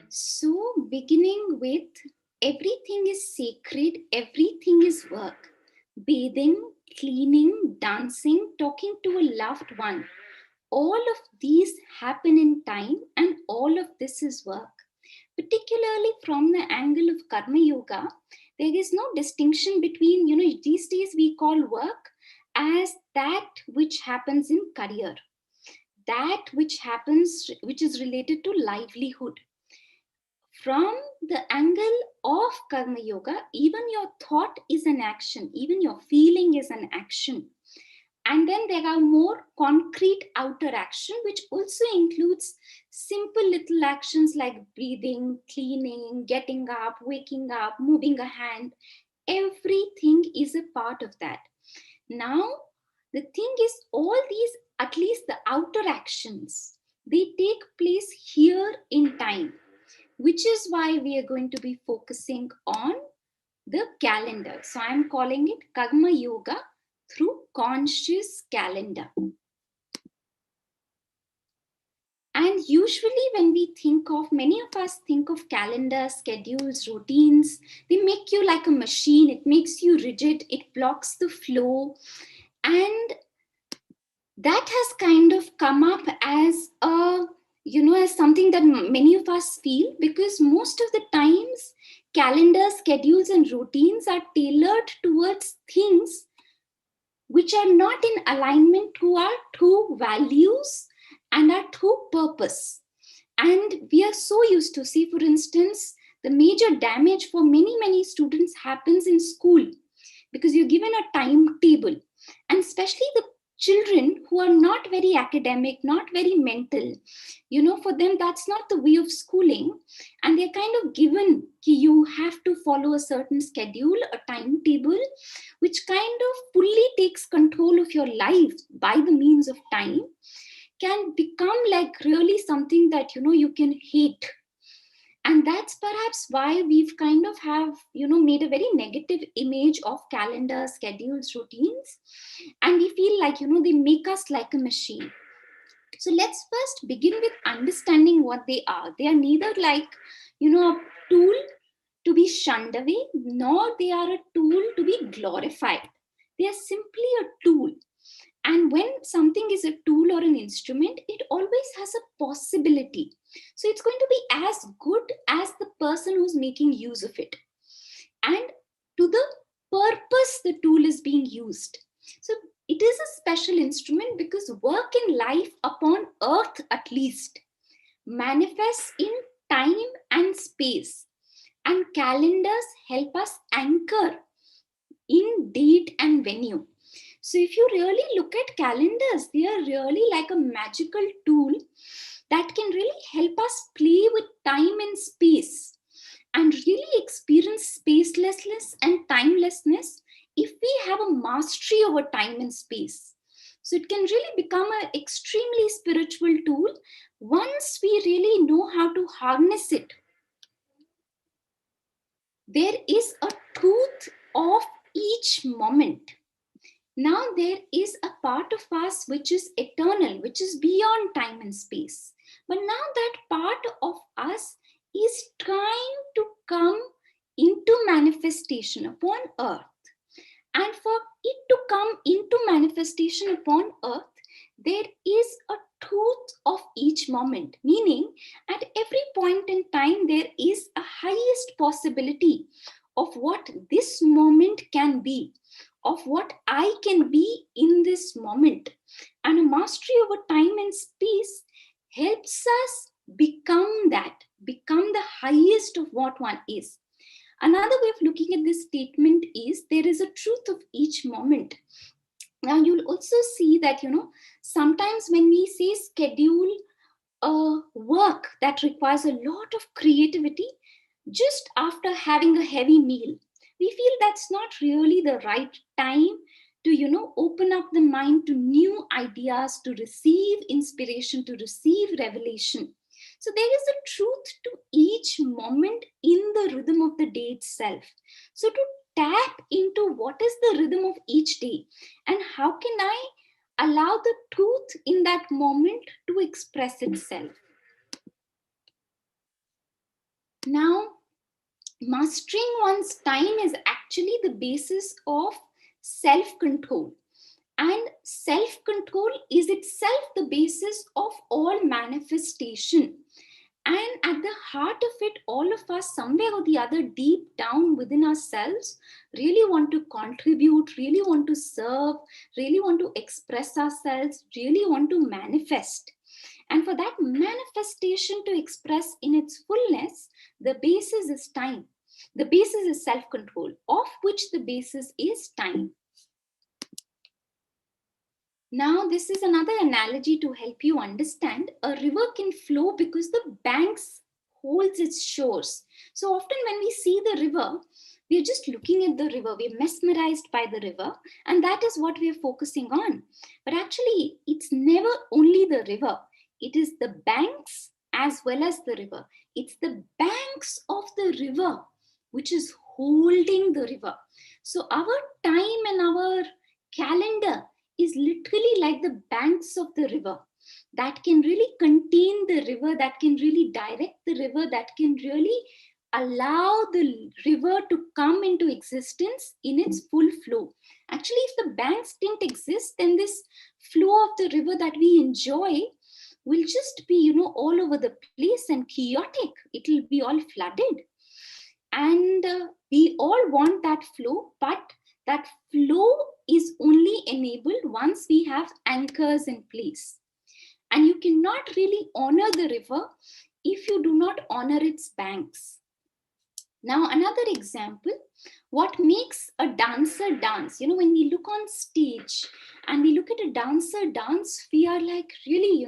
So, beginning with everything is sacred, everything is work. Bathing, cleaning, dancing, talking to a loved one. All of these happen in time, and all of this is work. Particularly from the angle of Karma Yoga, there is no distinction between, these days we call work as that which happens in career, that which happens, which is related to livelihood. From the angle of Karma Yoga, even your thought is an action, even your feeling is an action. And then there are more concrete outer action, which also includes simple little actions like breathing, cleaning, getting up, waking up, moving a hand. Everything is a part of that. Now, the thing is, all these, at least the outer actions, they take place here in time, which is why we are going to be focusing on the calendar. So I'm calling it Karma Yoga through conscious calendar. And usually when we think of, many of us think of calendars, schedules, routines, they make you like a machine. It makes you rigid. It blocks the flow. And that has kind of come up as a, as something that many of us feel, because most of the times calendars, schedules, and routines are tailored towards things which are not in alignment to our true values and our true purpose. And we are so used to, see, for instance, the major damage for many students happens in school, because you're given a timetable, and especially the children who are not very academic, not very mental, for them that's not the way of schooling, and they're kind of given, you have to follow a certain schedule, a timetable, which kind of fully takes control of your life by the means of time, can become like really something that you can hate. And that's perhaps why we've kind of have made a very negative image of calendar, schedules, routines, and we feel like they make us like a machine. So let's first begin with understanding what they are. They are neither like a tool to be shunned away, nor they are a tool to be glorified. They are simply a tool. And when something is a tool or an instrument, it always has a possibility. So it's going to be as good as the person who's making use of it, and to the purpose the tool is being used. So it is a special instrument because work in life upon earth, at least, manifests in time and space. And calendars help us anchor in date and venue. So if you really look at calendars, they are really like a magical tool that can really help us play with time and space, and really experience spacelessness and timelessness if we have a mastery over time and space. So it can really become an extremely spiritual tool once we really know how to harness it. There is a truth of each moment. Now there is a part of us which is eternal, which is beyond time and space. But now that part of us is trying to come into manifestation upon earth. And for it to come into manifestation upon earth, there is a truth of each moment. Meaning, at every point in time, there is a highest possibility of what this moment can be, of what I can be in this moment. And a mastery over time and space helps us become that, become the highest of what one is. Another way of looking at this statement is there is a truth of each moment. Now you'll also see that, sometimes when we say schedule a work that requires a lot of creativity just after having a heavy meal, we feel that's not really the right time to, open up the mind to new ideas, to receive inspiration, to receive revelation. So there is a truth to each moment in the rhythm of the day itself. So to tap into what is the rhythm of each day, and how can I Allow the truth in that moment to express itself. Now, mastering one's time is actually the basis of self-control. And self-control is itself the basis of all manifestation. And at the heart of it, all of us, somewhere or the other, deep down within ourselves, really want to contribute, really want to serve, really want to express ourselves, really want to manifest. And for that manifestation to express in its fullness, the basis is time. The basis is self-control, of which the basis is time. Now, this is another analogy to help you understand. A river can flow because the banks holds its shores. So often when we see the river, we are just looking at the river. We're mesmerized by the river, and that is what we are focusing on. But actually, it's never only the river. It is the banks as well as the river. It's the banks of the river which is holding the river. So our time and our calendar is literally like the banks of the river that can really contain the river, that can really direct the river, that can really allow the river to come into existence in its full flow. Actually, if the banks didn't exist, then this flow of the river that we enjoy will just be, all over the place and chaotic. It'll be all flooded. And we all want that flow, but that flow is only enabled once we have anchors in place. And you cannot really honor the river if you do not honor its banks. Now, another example, what makes a dancer dance? When we look on stage and we look at a dancer dance, we are like really,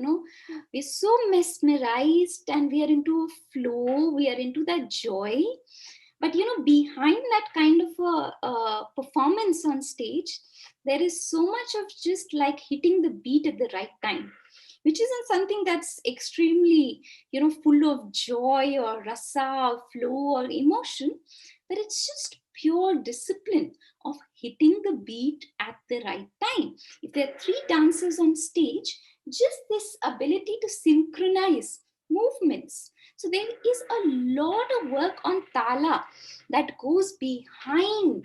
we're so mesmerized and we are into a flow, we are into that joy. But behind that kind of a performance on stage, there is so much of just like hitting the beat at the right time, which isn't something that's extremely, full of joy or rasa or flow or emotion, but it's just pure discipline of hitting the beat at the right time. If there are 3 dancers on stage, just this ability to synchronize movements. So there is a lot of work on tala that goes behind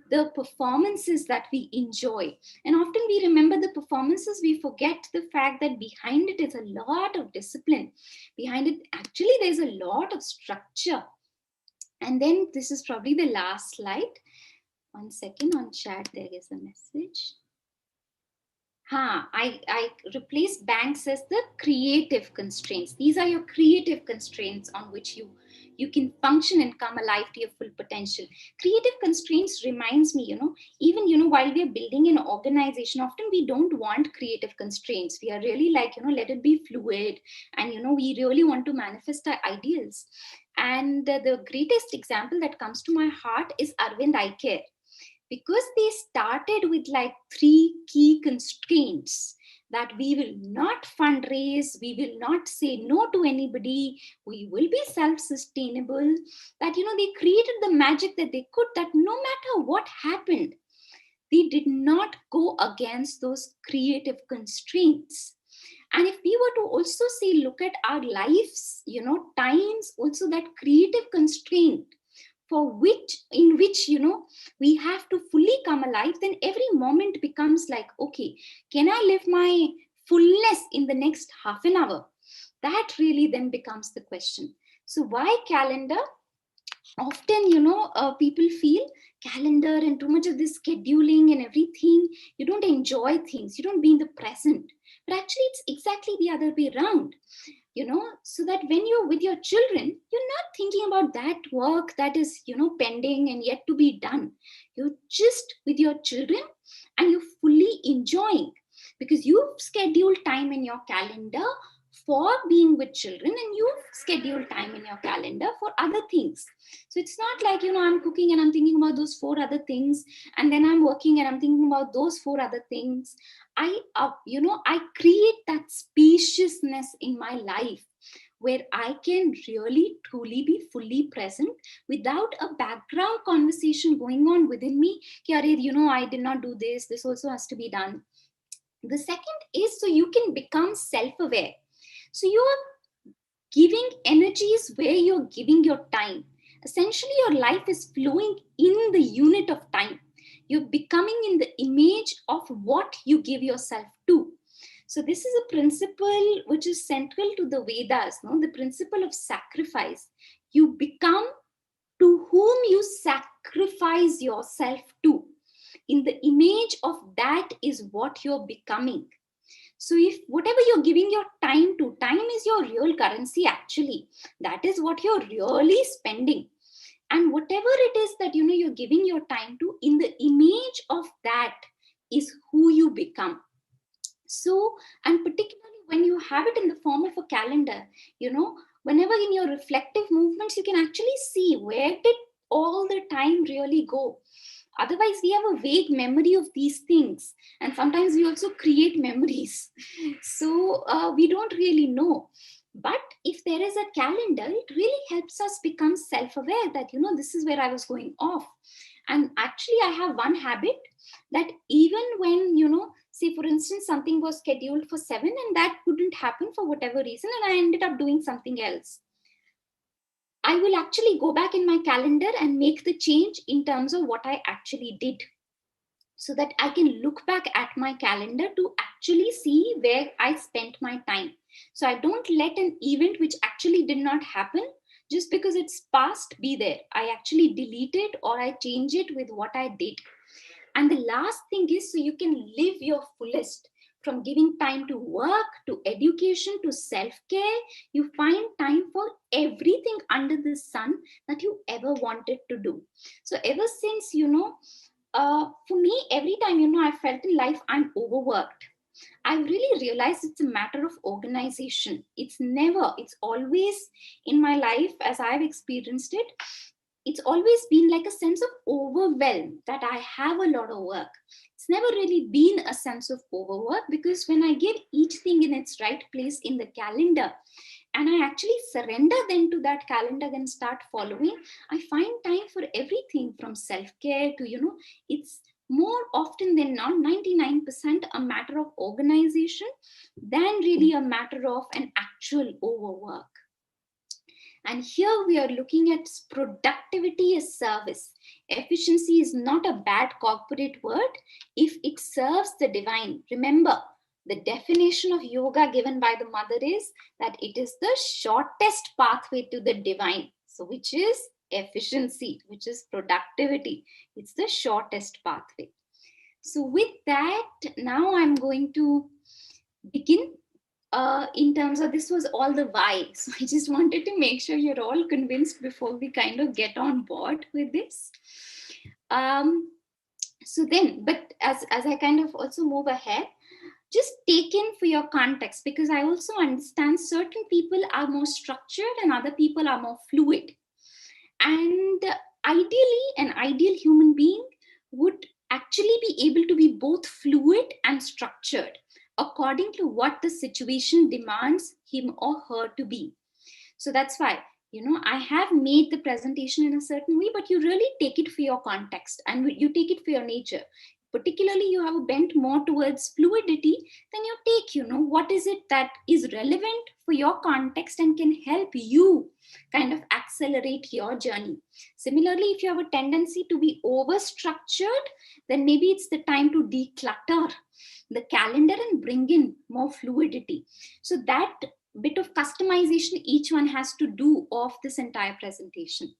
the performances that we enjoy. And often we remember the performances, we forget the fact that behind it is a lot of discipline. Behind it, actually, there's a lot of structure. And then this is probably the last slide. One second, on chat, there is a message. I replace banks as the creative constraints. These are your creative constraints on which you can function and come alive to your full potential. Creative constraints reminds me, even, while we are building an organization, often we don't want creative constraints. We are really like, let it be fluid. And, we really want to manifest our ideals. And the greatest example that comes to my heart is Arvind Eye Care. Because they started with like 3 key constraints, that we will not fundraise, we will not say no to anybody, we will be self-sustainable, that, they created the magic that they could, that no matter what happened, they did not go against those creative constraints. And if we were to also say, look at our lives, times also that creative constraint, in which we have to fully come alive, then every moment becomes like, okay, can I live my fullness in the next half an hour? That really then becomes the question. So why calendar? Often people feel calendar and too much of this scheduling and everything, you don't enjoy things, you don't be in the present. But actually it's exactly the other way around. So that when you're with your children, you're not thinking about that work that is, pending and yet to be done. You're just with your children and you're fully enjoying, because you've scheduled time in your calendar for being with children, and you've scheduled time in your calendar for other things. So it's not like, I'm cooking and I'm thinking about those 4 other things, and then I'm working and I'm thinking about those 4 other things. I create that spaciousness in my life where I can really truly be fully present without a background conversation going on within me. I did not do this. This also has to be done. The second is so you can become self-aware. So you are giving energies where you're giving your time. Essentially, your life is flowing in the unit of time. You're becoming in the image of what you give yourself to. So this is a principle which is central to the Vedas, no? The principle of sacrifice. You become to whom you sacrifice yourself to. In the image of that is what you're becoming. So if whatever you're giving your time to, time is your real currency actually. That is what you're really spending. And whatever it is that you're giving your time to, in the image of that is who you become. So, and particularly when you have it in the form of a calendar, whenever in your reflective movements, you can actually see where did all the time really go. Otherwise, we have a vague memory of these things, and sometimes we also create memories. So we don't really know. But if there is a calendar, it really helps us become self-aware that this is where I was going off. And actually, I have one habit that even when say for instance something was scheduled for 7 and that couldn't happen for whatever reason and I ended up doing something else, I will actually go back in my calendar and make the change in terms of what I actually did, so that I can look back at my calendar to actually see where I spent my time. So I don't let an event which actually did not happen just because it's past be there. I actually delete it or I change it with what I did. And the last thing is so you can live your fullest, from giving time to work, to education, to self-care. You find time for everything under the sun that you ever wanted to do. So ever since, for me, every time, I felt in life I'm overworked, I really realized it's a matter of organization. It's always in my life, as I've experienced it, it's always been like a sense of overwhelm that I have a lot of work. It's never really been a sense of overwork, because when I give each thing in its right place in the calendar and I actually surrender then to that calendar and start following, I find time for everything from self-care to, it's more often than not 99% a matter of organization than really a matter of an actual overwork. And here we are looking at productivity as service. Efficiency is not a bad corporate word if it serves the divine. Remember, the definition of yoga given by the mother is that it is the shortest pathway to the divine. So which is efficiency, which is productivity. It's the shortest pathway. So with that, now I'm going to begin in terms of, this was all the why. So I just wanted to make sure you're all convinced before we kind of get on board with this. So then, but as I kind of also move ahead, just take in for your context, because I also understand certain people are more structured and other people are more fluid. And ideally, an ideal human being would actually be able to be both fluid and structured according to what the situation demands him or her to be. So that's why, I have made the presentation in a certain way, but you really take it for your context and you take it for your nature. Particularly, you have a bent more towards fluidity, then you take, what is it that is relevant for your context and can help you kind of accelerate your journey. Similarly, if you have a tendency to be over structured, then maybe it's the time to declutter the calendar and bring in more fluidity. So that bit of customization each one has to do of this entire presentation.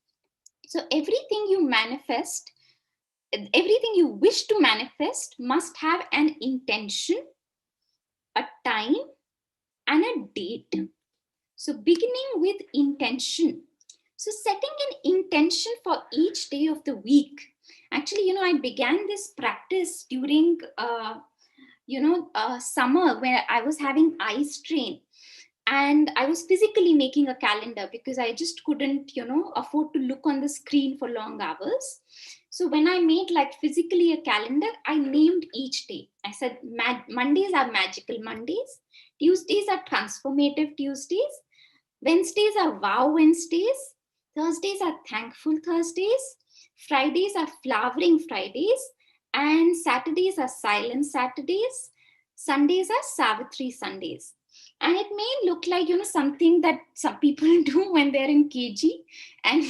So everything you manifest, everything you wish to manifest must have an intention, a time, and a date. So beginning with intention. So setting an intention for each day of the week. Actually, I began this practice during, summer, where I was having eye strain. And I was physically making a calendar because I just couldn't, afford to look on the screen for long hours. So when I made like physically a calendar, I named each day. I said, Mondays are magical Mondays. Tuesdays are transformative Tuesdays. Wednesdays are wow Wednesdays. Thursdays are thankful Thursdays. Fridays are flowering Fridays. And Saturdays are silent Saturdays. Sundays are Savitri Sundays. And it may look like, something that some people do when they're in KG, and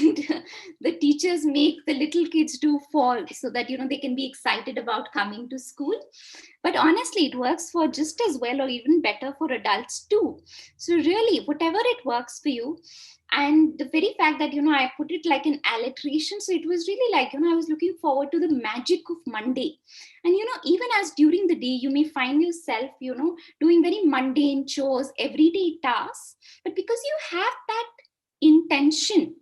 the teachers make the little kids do fall so that, they can be excited about coming to school. But honestly, it works for just as well or even better for adults too. So really, whatever it works for you. And the very fact that, I put it like an alliteration. So it was really like, I was looking forward to the magic of Monday. And, even as during the day, you may find yourself, doing very mundane chores, everyday tasks. But because you have that intention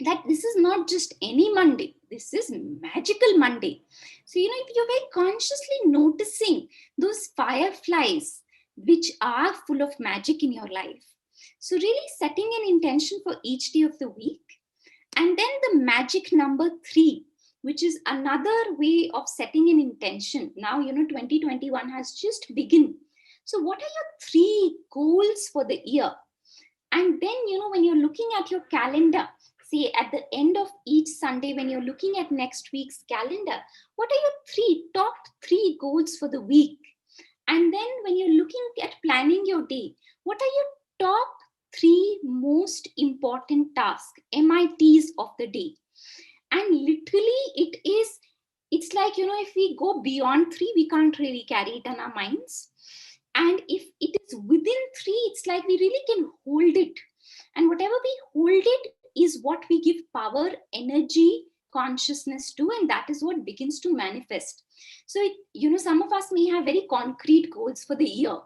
that this is not just any Monday, this is magical Monday. So, if you're very consciously noticing those fireflies, which are full of magic in your life. So, really setting an intention for each day of the week. And then the magic number 3, which is another way of setting an intention. Now, 2021 has just begun. So, what are your 3 goals for the year? And then, when you're looking at your calendar, say at the end of each Sunday, when you're looking at next week's calendar, what are your top 3 goals for the week? And then when you're looking at planning your day, what are your top 3 most important tasks, MITs of the day? And literally it's like, if we go beyond 3, we can't really carry it in our minds. And if it is within 3, it's like we really can hold it. And whatever we hold it is what we give power, energy, consciousness to, and that is what begins to manifest. So, some of us may have very concrete goals for the year.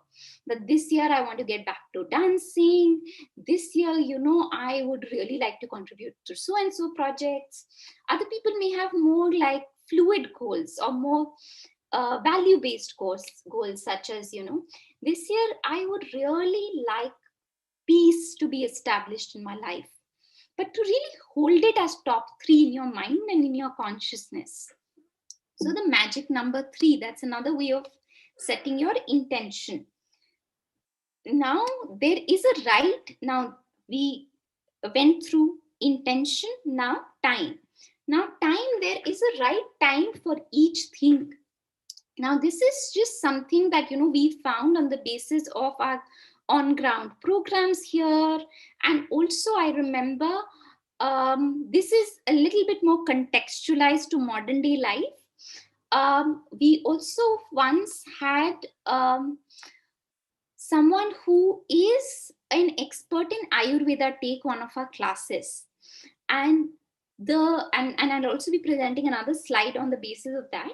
That this year I want to get back to dancing. This year, I would really like to contribute to so and so projects. Other people may have more like fluid goals or more value-based goals, such as, this year I would really like peace to be established in my life. But to really hold it as top 3 in your mind and in your consciousness. So the magic number 3, that's another way of setting your intention. Now there is a right. Now we went through intention, now time. Now time, there is a right time for each thing. Now this is just something that, we found on the basis of our on ground programs here. And also I remember this is a little bit more contextualized to modern day life. We also once had someone who is an expert in Ayurveda take one of our classes. And I'll also be presenting another slide on the basis of that.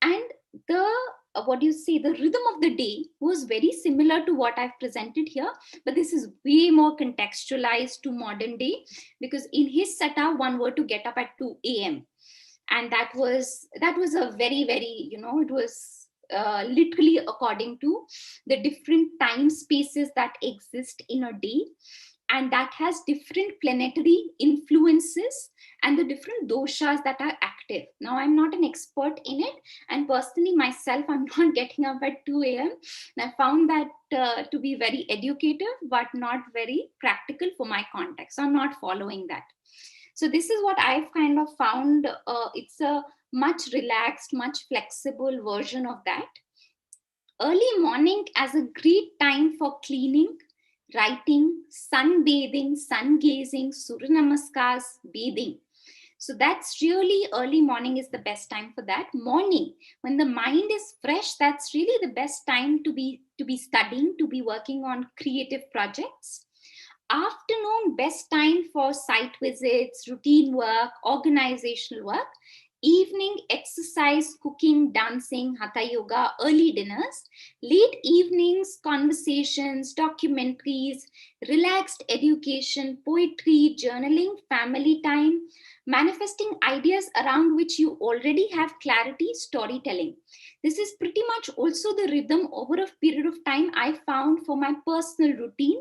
And the the rhythm of the day was very similar to what I've presented here, but this is way more contextualized to modern day, because in his setup one were to get up at 2 a.m. and that was a very, very, it was literally according to the different time spaces that exist in a day, and that has different planetary influences and the different doshas that are active. Now, I'm not an expert in it, and personally myself, I'm not getting up at 2 a.m. And I found that to be very educative, but not very practical for my context. So I'm not following that. So this is what I've kind of found. It's a much relaxed, much flexible version of that. Early morning as a great time for cleaning, writing, sunbathing, sun gazing, Surya Namaskars, bathing. So that's really early morning is the best time for that. Morning, when the mind is fresh, that's really the best time to be studying, to be working on creative projects. Afternoon, best time for site visits, routine work, organizational work. Evening, exercise, cooking, dancing, hatha yoga, early dinners. Late evenings, conversations, documentaries, relaxed education, poetry, journaling, family time, manifesting ideas around which you already have clarity, storytelling. This is pretty much also the rhythm over a period of time I found for my personal routine.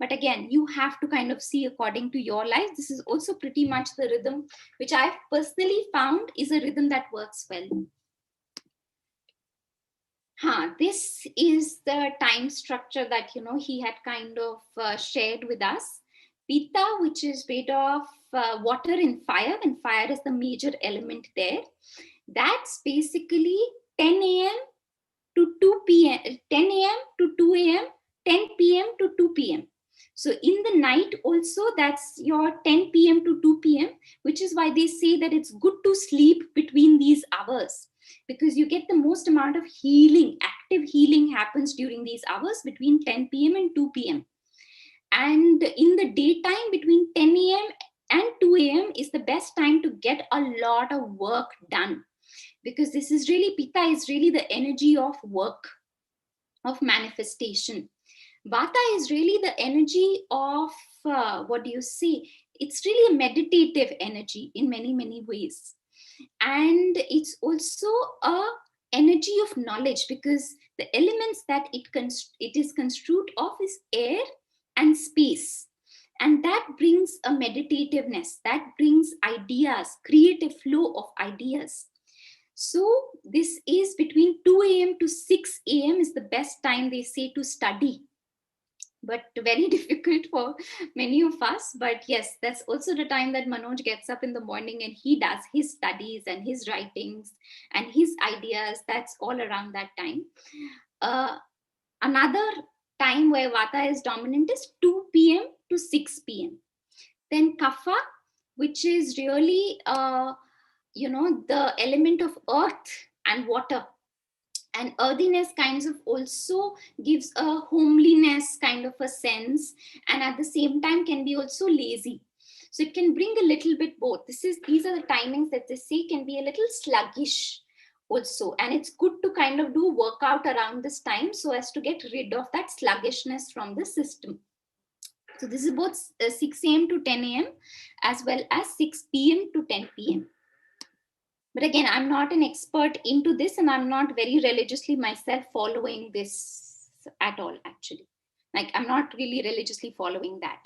But again, you have to kind of see according to your life. This is also pretty much the rhythm which I've personally found is a rhythm that works well. This is the time structure that, he had kind of shared with us. Pitta, which is made of water and fire is the major element there. That's basically 10 a.m. to 2 p.m., 10 a.m. to 2 a.m., 10 p.m. to 2 p.m. So in the night also, that's your 10 p.m. to 2 p.m., which is why they say that it's good to sleep between these hours, because you get the most amount of healing. Active healing happens during these hours between 10 p.m. and 2 p.m. And in the daytime between 10 a.m. and 2 a.m. is the best time to get a lot of work done, because this is really, Pitta is really the energy of work, of manifestation. Vata is really the energy of, what do you say? It's really a meditative energy in many, many ways. And it's also a energy of knowledge, because the elements that it is construed of is air and space. And that brings a meditativeness, that brings ideas, creative flow of ideas. So this is between 2 a.m. to 6 a.m. is the best time, they say, to study, but very difficult for many of us. But yes, that's also the time that Manoj gets up in the morning and he does his studies and his writings and his ideas. That's all around that time. Another time where Vata is dominant is 2 p.m. to 6 p.m. Then Kapha, which is really the element of earth and water. And earthiness kinds of also gives a homeliness kind of a sense, and at the same time can be also lazy. So it can bring a little bit both. These are the timings that they say can be a little sluggish also, and it's good to kind of do workout around this time so as to get rid of that sluggishness from the system. So this is both 6 a.m. to 10 a.m. as well as 6 p.m. to 10 p.m. But again, I'm not an expert into this, and I'm not very religiously myself following this at all, actually. Like, I'm not really religiously following that.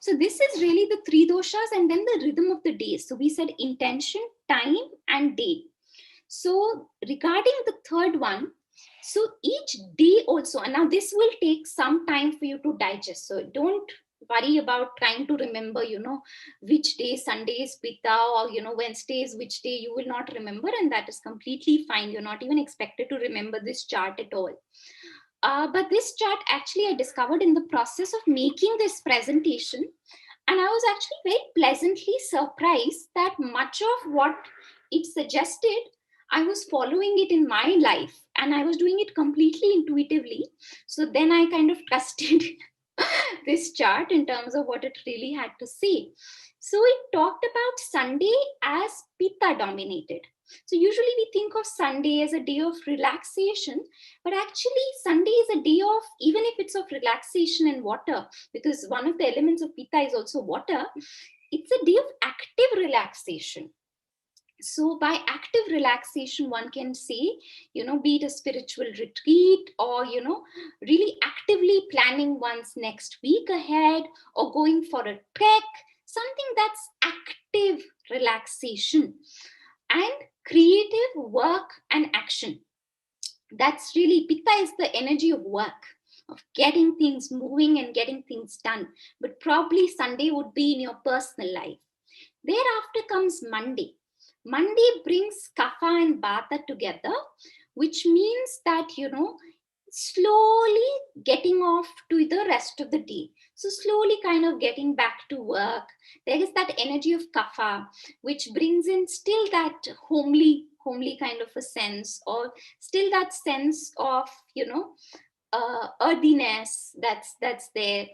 So this is really the three doshas, and then the rhythm of the day. So we said intention, time, and day. So regarding the third one, so each day also, and now this will take some time for you to digest. So don't worry about trying to remember, which day Sunday is Pitta, or, Wednesday is which day. You will not remember, and that is completely fine. You're not even expected to remember this chart at all. But this chart, actually, I discovered in the process of making this presentation, and I was actually very pleasantly surprised that much of what it suggested, I was following it in my life, and I was doing it completely intuitively. So then I kind of trusted this chart in terms of what it really had to say. So it talked about Sunday as Pitta dominated. So usually we think of Sunday as a day of relaxation, but actually Sunday is a day of, even if it's of relaxation and water, because one of the elements of Pitta is also water, it's a day of active relaxation. So by active relaxation, one can say, be it a spiritual retreat, or, really actively planning one's next week ahead, or going for a trek, something that's active relaxation and creative work and action. That's really, Pitta is the energy of work, of getting things moving and getting things done. But probably Sunday would be in your personal life. Thereafter comes Monday. Monday brings Kapha and Vata together, which means that, slowly getting off to the rest of the day. So slowly kind of getting back to work. There is that energy of Kapha, which brings in still that homely kind of a sense, or still that sense of, earthiness that's there.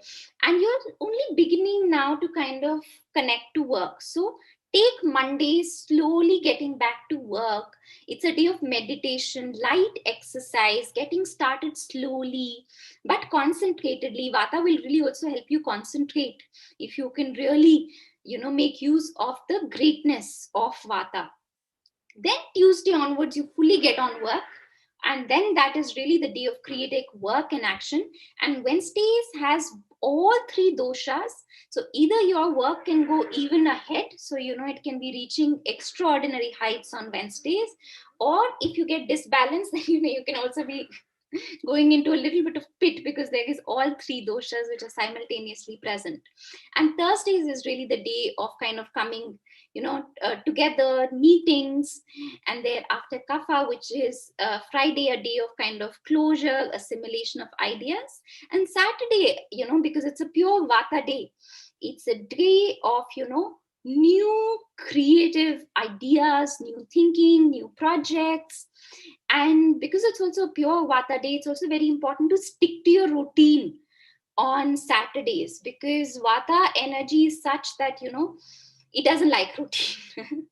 And you're only beginning now to kind of connect to work. So take Monday slowly getting back to work. It's a day of meditation, light exercise, getting started slowly but concentratedly. Vata will really also help you concentrate if you can really, make use of the greatness of Vata. Then Tuesday onwards, you fully get on work. And then that is really the day of creative work and action. And Wednesdays has all three doshas. So either your work can go even ahead. So, it can be reaching extraordinary heights on Wednesdays. Or if you get disbalanced, then, you can also be going into a little bit of pit, because there is all three doshas which are simultaneously present. And Thursdays is really the day of kind of coming, together, meetings, and thereafter Kapha, which is Friday, a day of kind of closure, assimilation of ideas. And Saturday, because it's a pure Vata day, it's a day of, new creative ideas, new thinking, new projects. And because it's also a pure Vata day, it's also very important to stick to your routine on Saturdays, because Vata energy is such that, it doesn't like routine.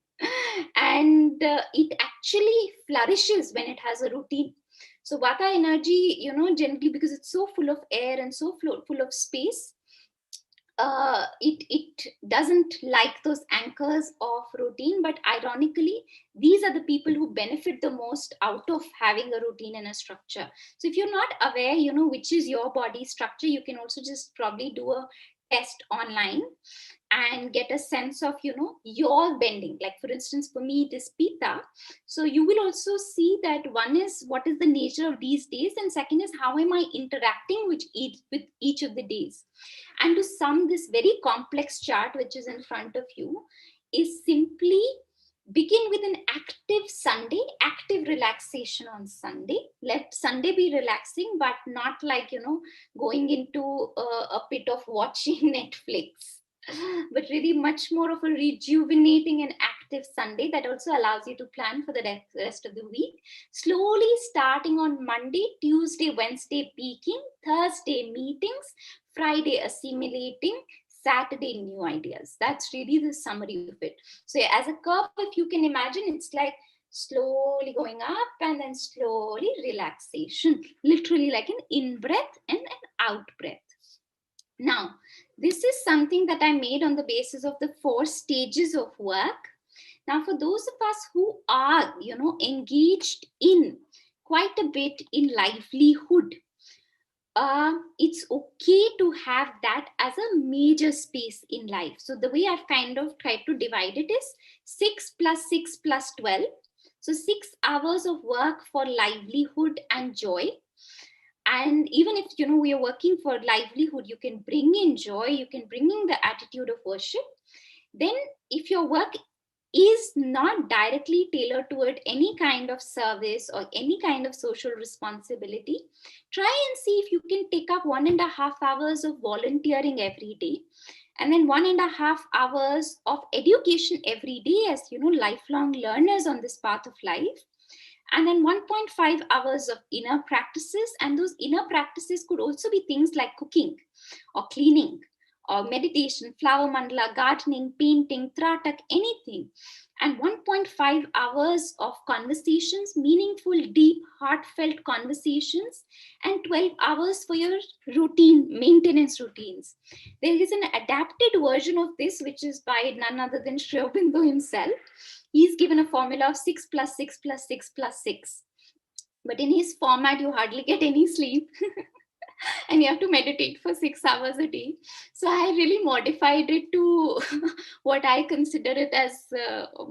And it actually flourishes when it has a routine. So Vata energy, generally, because it's so full of air and so full of space, it doesn't like those anchors of routine. But ironically, these are the people who benefit the most out of having a routine and a structure. So if you're not aware, which is your body structure, you can also just probably do a test online and get a sense of, your bending. Like for instance, for me it is Pitta. So you will also see that one is what is the nature of these days, and second is how am I interacting with each of the days. And to sum this very complex chart which is in front of you, is simply begin with an active Sunday, active relaxation on Sunday. Let Sunday be relaxing, but not like, going into a pit of watching Netflix, but really much more of a rejuvenating and active Sunday that also allows you to plan for the rest of the week. Slowly starting on Monday, Tuesday, Wednesday, peaking, Thursday, meetings, Friday, assimilating, Saturday, new ideas. That's really the summary of it. So, as a curve, if you can imagine, it's like slowly going up and then slowly relaxation, literally like an in breath and an out breath. Now, this is something that I made on the basis of the 4 stages of work. Now, for those of us who are, engaged in quite a bit in livelihood, it's okay to have that as a major space in life. So the way I've kind of tried to divide it is 6 plus 6 plus 12. So 6 hours of work for livelihood and joy. And even if, we are working for livelihood, you can bring in joy, you can bring in the attitude of worship. Then if your work is not directly tailored toward any kind of service or any kind of social responsibility, try and see if you can take up 1.5 hours of volunteering every day, and then 1.5 hours of education every day as, lifelong learners on this path of life. And then 1.5 hours of inner practices. And those inner practices could also be things like cooking or cleaning or meditation, flower mandala, gardening, painting, tratak, anything. And 1.5 hours of conversations, meaningful, deep, heartfelt conversations, and 12 hours for your routine, maintenance routines. There is an adapted version of this, which is by none other than Sri Aurobindo himself. He's given a formula of 6 plus 6 plus 6 plus 6. But in his format, you hardly get any sleep. And you have to meditate for 6 hours a day. So I really modified it to what I consider it as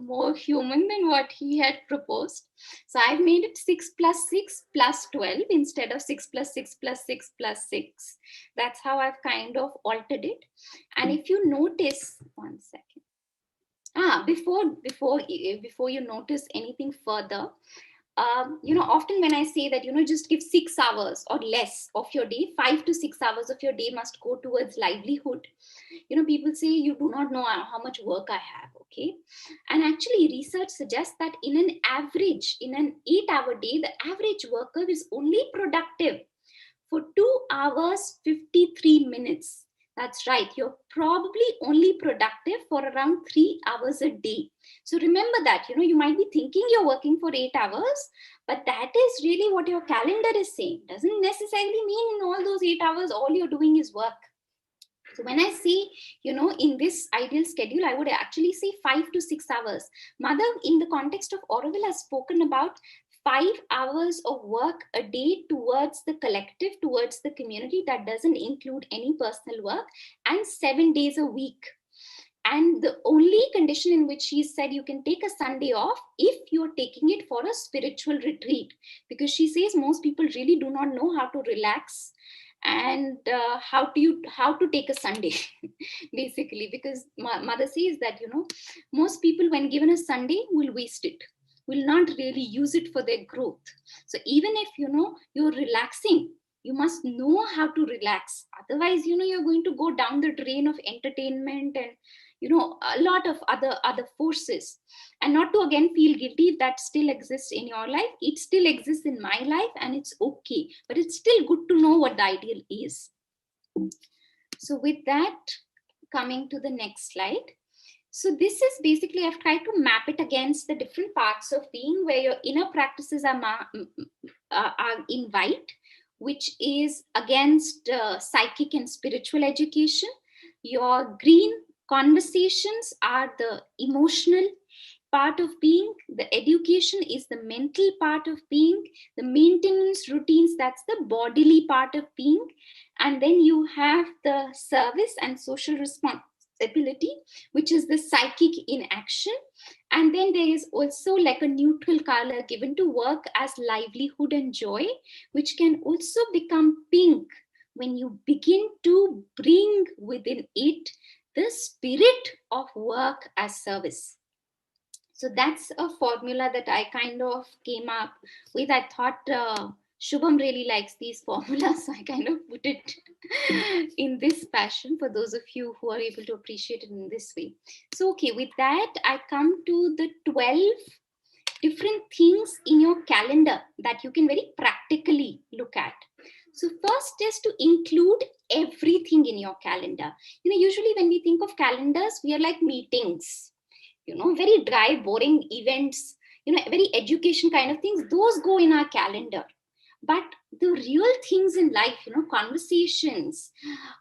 more human than what he had proposed. So I've made it 6 plus 6 plus 12 instead of 6 plus 6 plus 6 plus 6. That's how I've kind of altered it. And if you notice, one second. Before you notice anything further, often when I say that, just give 6 hours or less of your day, 5 to 6 hours of your day must go towards livelihood. People say you do not know how much work I have. Okay. And actually research suggests that in an 8-hour day, the average worker is only productive for 2 hours, 53 minutes. That's right. You're probably only productive for around 3 hours a day. So remember that, you might be thinking you're working for 8 hours, but that is really what your calendar is saying. Doesn't necessarily mean in all those 8 hours, all you're doing is work. So when I say, in this ideal schedule, I would actually say 5 to 6 hours. Madhav, in the context of Auroville, has spoken about 5 hours of work a day towards the collective, towards the community. That doesn't include any personal work, and 7 days a week. And the only condition in which she said you can take a Sunday off if you're taking it for a spiritual retreat, because she says most people really do not know how to relax and how to take a Sunday basically, because my mother says that most people when given a Sunday will waste it, will not really use it for their growth. So even if you're relaxing, you must know how to relax. Otherwise you're going to go down the drain of entertainment and a lot of other forces. And not to again feel guilty if that still exists in your life. It still exists in my life and it's okay, but it's still good to know what the ideal is. So with that, coming to the next slide. So this is basically, I've tried to map it against the different parts of being where your inner practices are in white, which is against psychic and spiritual education. Your green conversations are the emotional part of being. The education is the mental part of being. The maintenance routines, that's the bodily part of being. And then you have the service and social responsibility, which is the psychic in action. And then there is also like a neutral color given to work as livelihood and joy, which can also become pink when you begin to bring within it the spirit of work as service. So that's a formula that I kind of came up with. I thought Shubham really likes these formulas, so I kind of put it in this fashion for those of you who are able to appreciate it in this way. So, okay, with that, I come to the 12 different things in your calendar that you can very practically look at. So first is to include everything in your calendar. Usually when we think of calendars, we are like meetings, very dry, boring events, very education kind of things. Those go in our calendar. But the real things in life, conversations,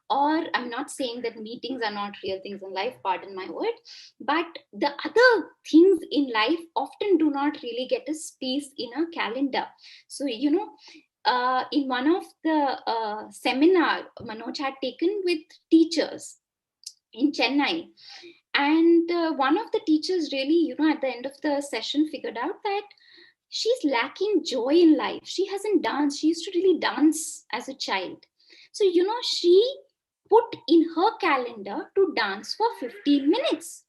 or I'm not saying that meetings are not real things in life, pardon my word, but the other things in life often do not really get a space in a calendar. So, in one of the seminar Manoj had taken with teachers in Chennai, and one of the teachers really, at the end of the session figured out that she's lacking joy in life. She hasn't danced. She used to really dance as a child. So, she put in her calendar to dance for 15 minutes.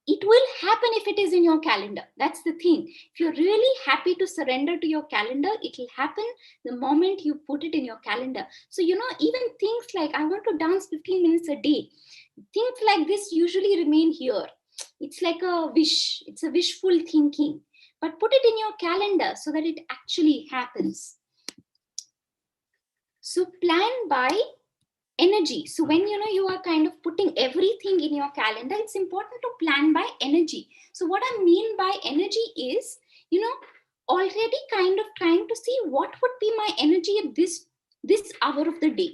It will happen if it is in your calendar. That's the thing. If you're really happy to surrender to your calendar, it will happen the moment you put it in your calendar. So, even things like I want to dance 15 minutes a day, things like this usually remain here. It's like a wish. It's a wishful thinking, but put it in your calendar so that it actually happens. So plan by energy. So when you are kind of putting everything in your calendar, it's important to plan by energy. So what I mean by energy is already kind of trying to see what would be my energy at this hour of the day,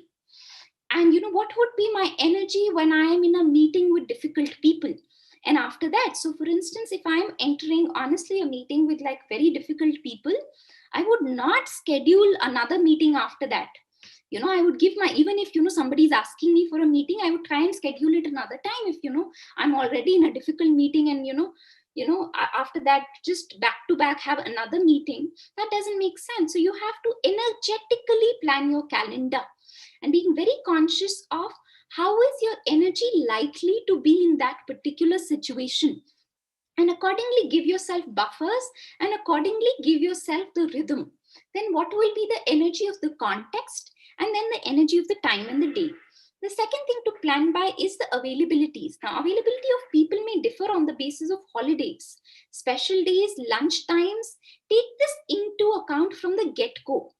and what would be my energy when I am in a meeting with difficult people. And after that, so for instance, if I'm entering honestly a meeting with like very difficult people, I would not schedule another meeting after that. I would give my, even if somebody is asking me for a meeting, I would try and schedule it another time. If I'm already in a difficult meeting, and after that just back to back have another meeting, that doesn't make sense. So you have to energetically plan your calendar and being very conscious of how is your energy likely to be in that particular situation, and accordingly give yourself buffers and accordingly give yourself the rhythm. Then what will be the energy of the context, and then the energy of the time and the day. The second thing to plan by is the availabilities. Now, availability of people may differ on the basis of holidays, special days, lunch times. Take this into account from the get-go.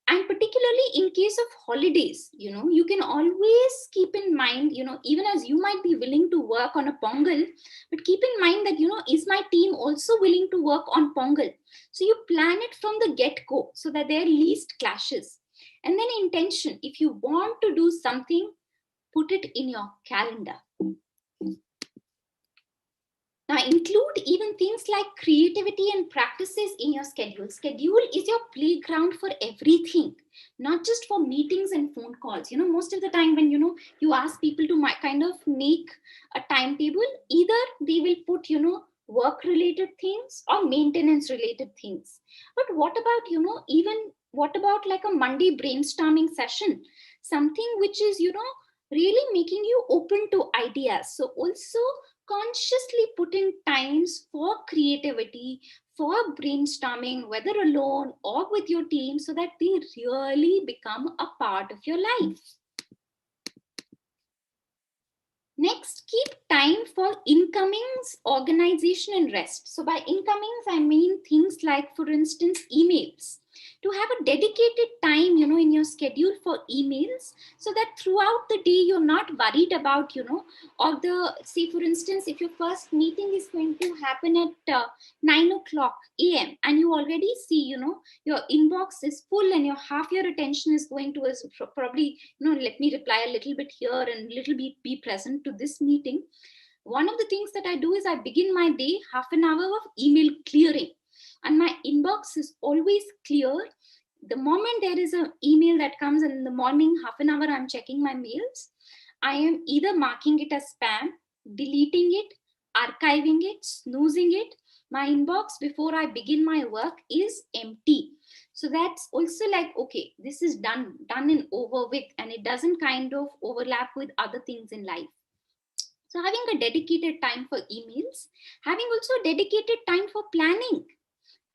And particularly in case of holidays, you can always keep in mind, even as you might be willing to work on a pongal, but keep in mind that, is my team also willing to work on pongal? So you plan it from the get-go so that there are least clashes. And then intention, if you want to do something, put it in your calendar. Now, include even things like creativity and practices in your schedule. Schedule is your playground for everything, not just for meetings and phone calls. Most of the time when, you ask people to kind of make a timetable, either they will put, work related things or maintenance related things. But what about, even what about like a Monday brainstorming session? Something which is, really making you open to ideas. So also consciously put in times for creativity, for brainstorming, whether alone or with your team, so that they really become a part of your life. Next, keep time for incomings, organization, and rest. So, by incomings, I mean things like, for instance, emails. To have a dedicated time, in your schedule for emails, so that throughout the day you're not worried about, or say, for instance, if your first meeting is going to happen at 9 o'clock a.m. and you already see, your inbox is full and half your attention is going to is probably, let me reply a little bit here and little bit be present to this meeting. One of the things that I do is I begin my day half an hour of email clearing, and my inbox is always clear. The moment there is an email that comes in the morning, half an hour I'm checking my mails, I am either marking it as spam, deleting it, archiving it, snoozing it. My inbox before I begin my work is empty. So that's also like, okay, this is done and over with, and it doesn't kind of overlap with other things in life. So having a dedicated time for emails, having also a dedicated time for planning,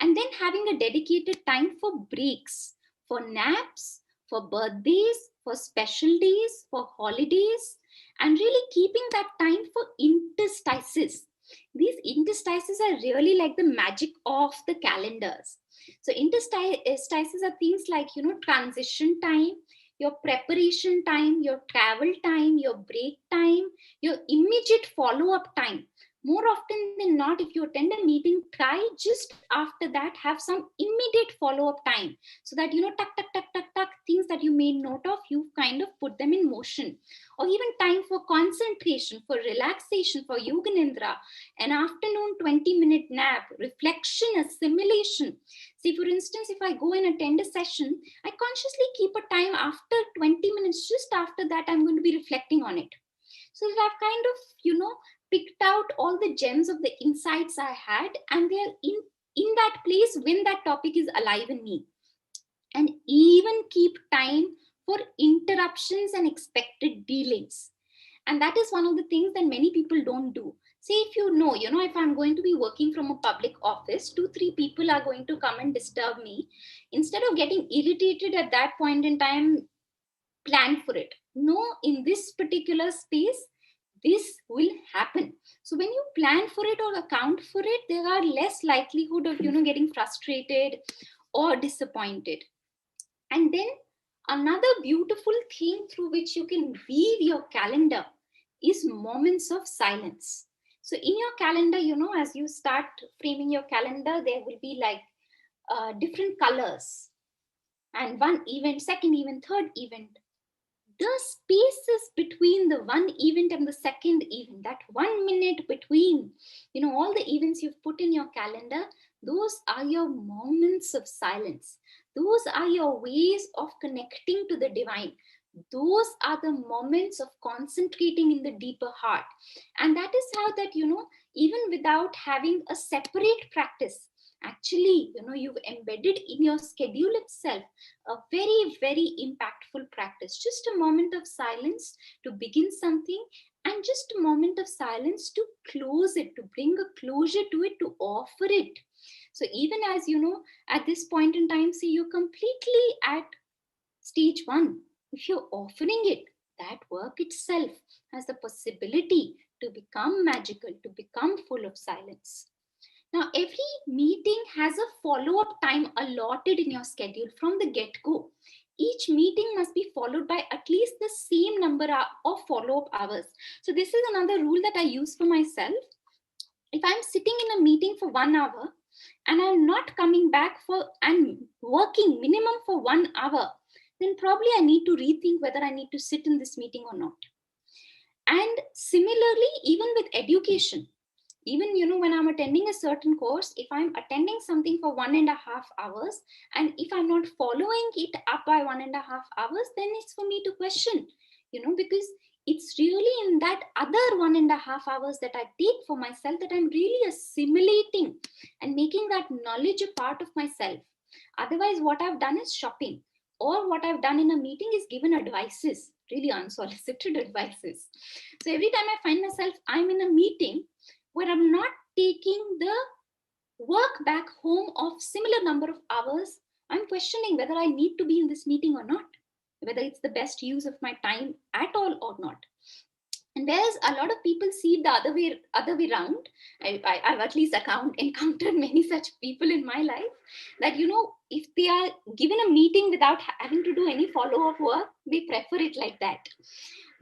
and then having a dedicated time for breaks, for naps, for birthdays, for special days, for holidays, and really keeping that time for interstices. These interstices are really like the magic of the calendars. So interstices are things like, transition time, your preparation time, your travel time, your break time, your immediate follow-up time. More often than not, if you attend a meeting, try just after that have some immediate follow-up time, so that tuck tuck tuck tuck tuck things that you made note of, you kind of put them in motion. Or even time for concentration, for relaxation, for yoga nidra, an afternoon 20-minute nap, reflection, assimilation. See, for instance, if I go and attend a session, I consciously keep a time after 20 minutes, just after that I'm going to be reflecting on it, so that I've kind of picked out all the gems of the insights I had, and they're in that place when that topic is alive in me. And even keep time for interruptions and expected delays. And that is one of the things that many people don't do. Say, if if I'm going to be working from a public office, 2-3 people are going to come and disturb me. Instead of getting irritated at that point in time, plan for it. No, in this particular space, this will happen. So when you plan for it or account for it, there are less likelihood of getting frustrated or disappointed. And then another beautiful thing through which you can weave your calendar is moments of silence. So in your calendar, as you start framing your calendar, there will be like different colors, and one event, second event, third event. The spaces between the one event and the second event, that 1 minute between all the events you've put in your calendar, those are your moments of silence. Those are your ways of connecting to the divine. Those are the moments of concentrating in the deeper heart. And that is how that even without having a separate practice, actually you've embedded in your schedule itself a very, very impactful practice. Just a moment of silence to begin something, and just a moment of silence to close it, to bring a closure to it, to offer it. So even as at this point in time, see, you're completely at stage 1. If you're offering it, that work itself has the possibility to become magical, to become full of silence. Now, every meeting has a follow-up time allotted in your schedule from the get-go. Each meeting must be followed by at least the same number of follow-up hours. So this is another rule that I use for myself. If I'm sitting in a meeting for 1 hour and I'm not coming back and working minimum for 1 hour, then probably I need to rethink whether I need to sit in this meeting or not. And similarly, even with education, Even, when I'm attending a certain course, if I'm attending something for 1.5 hours, and if I'm not following it up by 1.5 hours, then it's for me to question, because it's really in that other 1.5 hours that I take for myself that I'm really assimilating and making that knowledge a part of myself. Otherwise, what I've done is shopping, or what I've done in a meeting is given advices, really unsolicited advices. So every time I find myself, I'm in a meeting where I'm not taking the work back home of similar number of hours, I'm questioning whether I need to be in this meeting or not, whether it's the best use of my time at all or not. And whereas a lot of people see the other way around, I've at least encountered many such people in my life, that if they are given a meeting without having to do any follow-up work, they prefer it like that.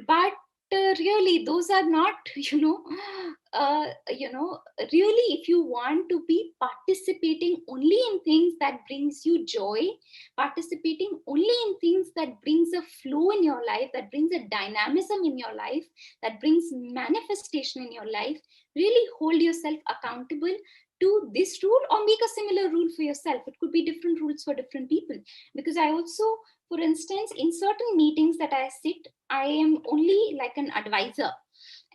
But really, those are not, really, if you want to be participating only in things that brings you joy, participating only in things that brings a flow in your life, that brings a dynamism in your life, that brings manifestation in your life, really hold yourself accountable to this rule, or make a similar rule for yourself. It could be different rules for different people. Because I also, for instance, in certain meetings that I sit, I am only like an advisor.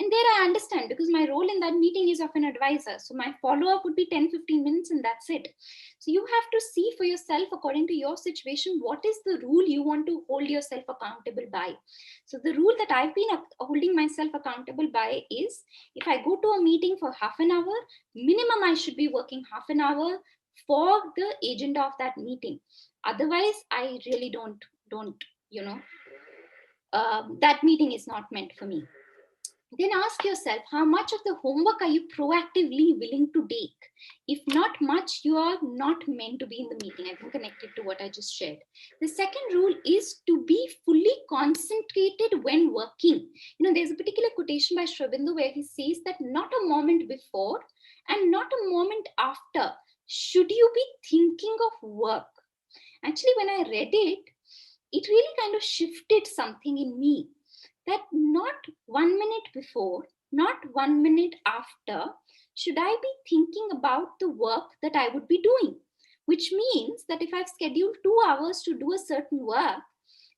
And there I understand, because my role in that meeting is of an advisor. So my follow-up would be 10-15 minutes, and that's it. So you have to see for yourself, according to your situation, what is the rule you want to hold yourself accountable by. So the rule that I've been holding myself accountable by is, if I go to a meeting for half an hour, minimum I should be working half an hour for the agenda of that meeting. Otherwise, I really don't, that meeting is not meant for me. Then ask yourself, how much of the homework are you proactively willing to take? If not much, you are not meant to be in the meeting. I think connected to what I just shared. The second rule is to be fully concentrated when working. There's a particular quotation by Sri Aurobindo where he says that not a moment before and not a moment after should you be thinking of work. Actually, when I read it, it really kind of shifted something in me, that not 1 minute before, not 1 minute after, should I be thinking about the work that I would be doing. Which means that if I've scheduled 2 hours to do a certain work,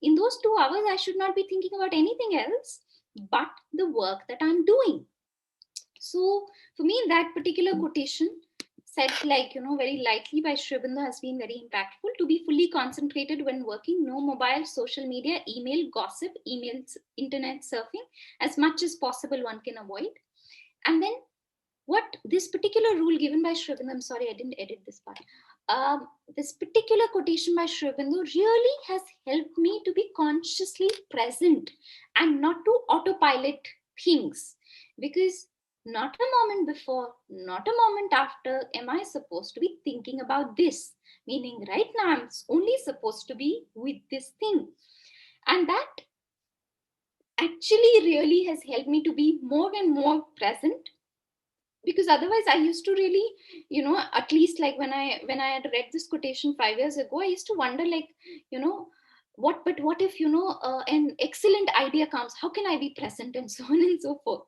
in those 2 hours, I should not be thinking about anything else but the work that I'm doing. So for me, that particular quotation, said very lightly by Sri Aurobindo, has been very impactful. To be fully concentrated when working, no mobile, social media, email, gossip, emails, internet surfing, as much as possible one can avoid. And then what this particular rule given by Sri Aurobindo, I'm sorry, I didn't edit this part. This particular quotation by Sri Aurobindo really has helped me to be consciously present and not to autopilot things, because not a moment before, not a moment after am I supposed to be thinking about this. Meaning, right now I'm only supposed to be with this thing. And that actually really has helped me to be more and more present. Because otherwise I used to really, at least like when I had read this quotation 5 years ago, I used to wonder, like, what if an excellent idea comes, how can I be present, and so on and so forth.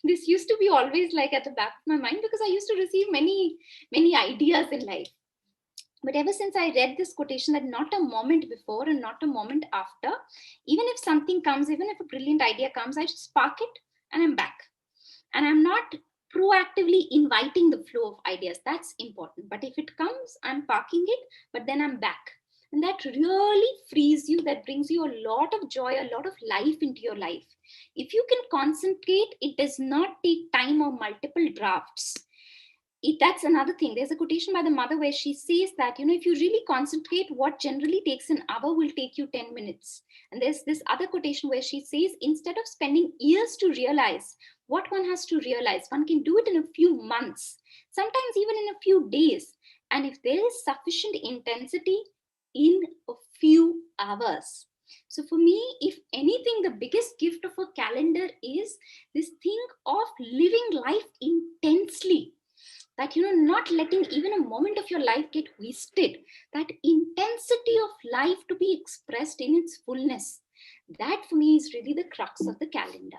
This used to be always like at the back of my mind, because I used to receive many ideas in life. But ever since I read this quotation, that not a moment before and not a moment after, even if something comes, even if a brilliant idea comes, I just spark it and I'm back. And I'm not proactively inviting the flow of ideas. That's important. But if it comes, I'm parking it, but then I'm back. And that really frees you, that brings you a lot of joy, a lot of life into your life. If you can concentrate, it does not take time or multiple drafts. That's another thing. There's a quotation by the mother where she says that, if you really concentrate, what generally takes an hour will take you 10 minutes. And there's this other quotation where she says, instead of spending years to realize what one has to realize, one can do it in a few months, sometimes even in a few days. And if there is sufficient intensity, in a few hours. So for me, if anything, the biggest gift of a calendar is this thing of living life intensely. That, not letting even a moment of your life get wasted. That intensity of life to be expressed in its fullness. That for me is really the crux of the calendar.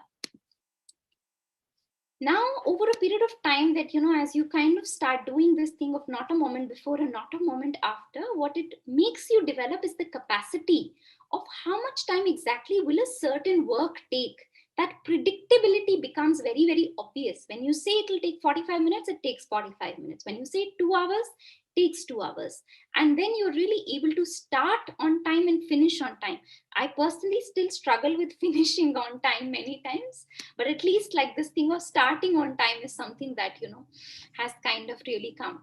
Now, over a period of time that, as you kind of start doing this thing of not a moment before and not a moment after, what it makes you develop is the capacity of how much time exactly will a certain work take. That predictability becomes very, very obvious. When you say it will take 45 minutes, it takes 45 minutes. When you say 2 hours, it takes 2 hours. And then you're really able to start on time and finish on time. I personally still struggle with finishing on time many times, but at least like this thing of starting on time is something that has kind of really come.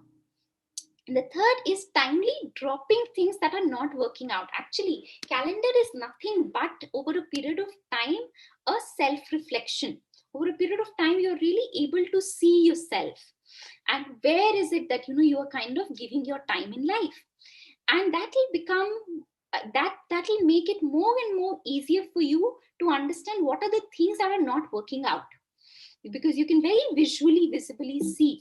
And the third is timely dropping things that are not working out. Actually, calendar is nothing but, over a period of time, a self reflection. Over a period of time, you're really able to see yourself and where is it that you are kind of giving your time in life. And that will become that will make it more and more easier for you to understand what are the things that are not working out, because you can very visually visibly see.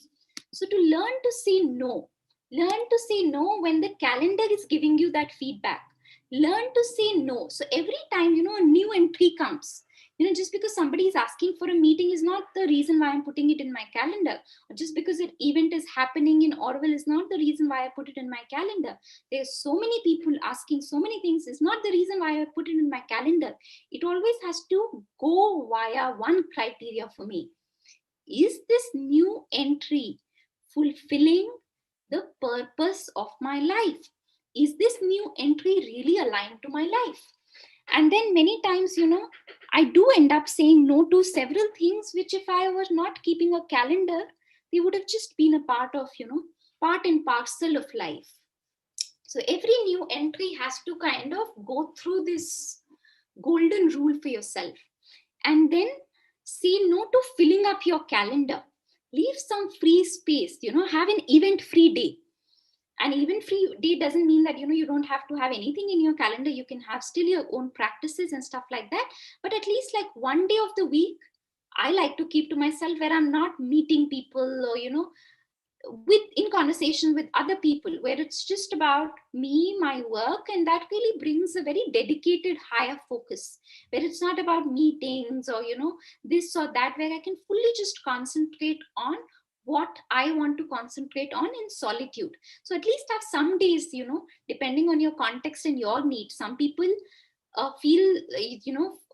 So to learn to say no, learn to say no when the calendar is giving you that feedback. Learn to say no. So every time a new entry comes, just because somebody is asking for a meeting is not the reason why I'm putting it in my calendar, or just because an event is happening in Orwell is not the reason why I put it in my calendar. There's so many people asking so many things is not the reason why I put it in my calendar. It always has to go via one criteria for me: is this new entry fulfilling the purpose of my life? Is this new entry really aligned to my life? And then many times, I do end up saying no to several things, which if I were not keeping a calendar, they would have just been a part of, part and parcel of life. So every new entry has to kind of go through this golden rule for yourself. And then say no to filling up your calendar. Leave some free space, have an event free day. An event free day doesn't mean that you don't have to have anything in your calendar. You can have still your own practices and stuff like that, but at least like one day of the week I like to keep to myself, where I'm not meeting people or with in conversation with other people, where it's just about me, my work, and that really brings a very dedicated higher focus, where it's not about meetings or this or that, where I can fully just concentrate on what I want to concentrate on in solitude. So at least have some days, depending on your context and your needs. Some people feel,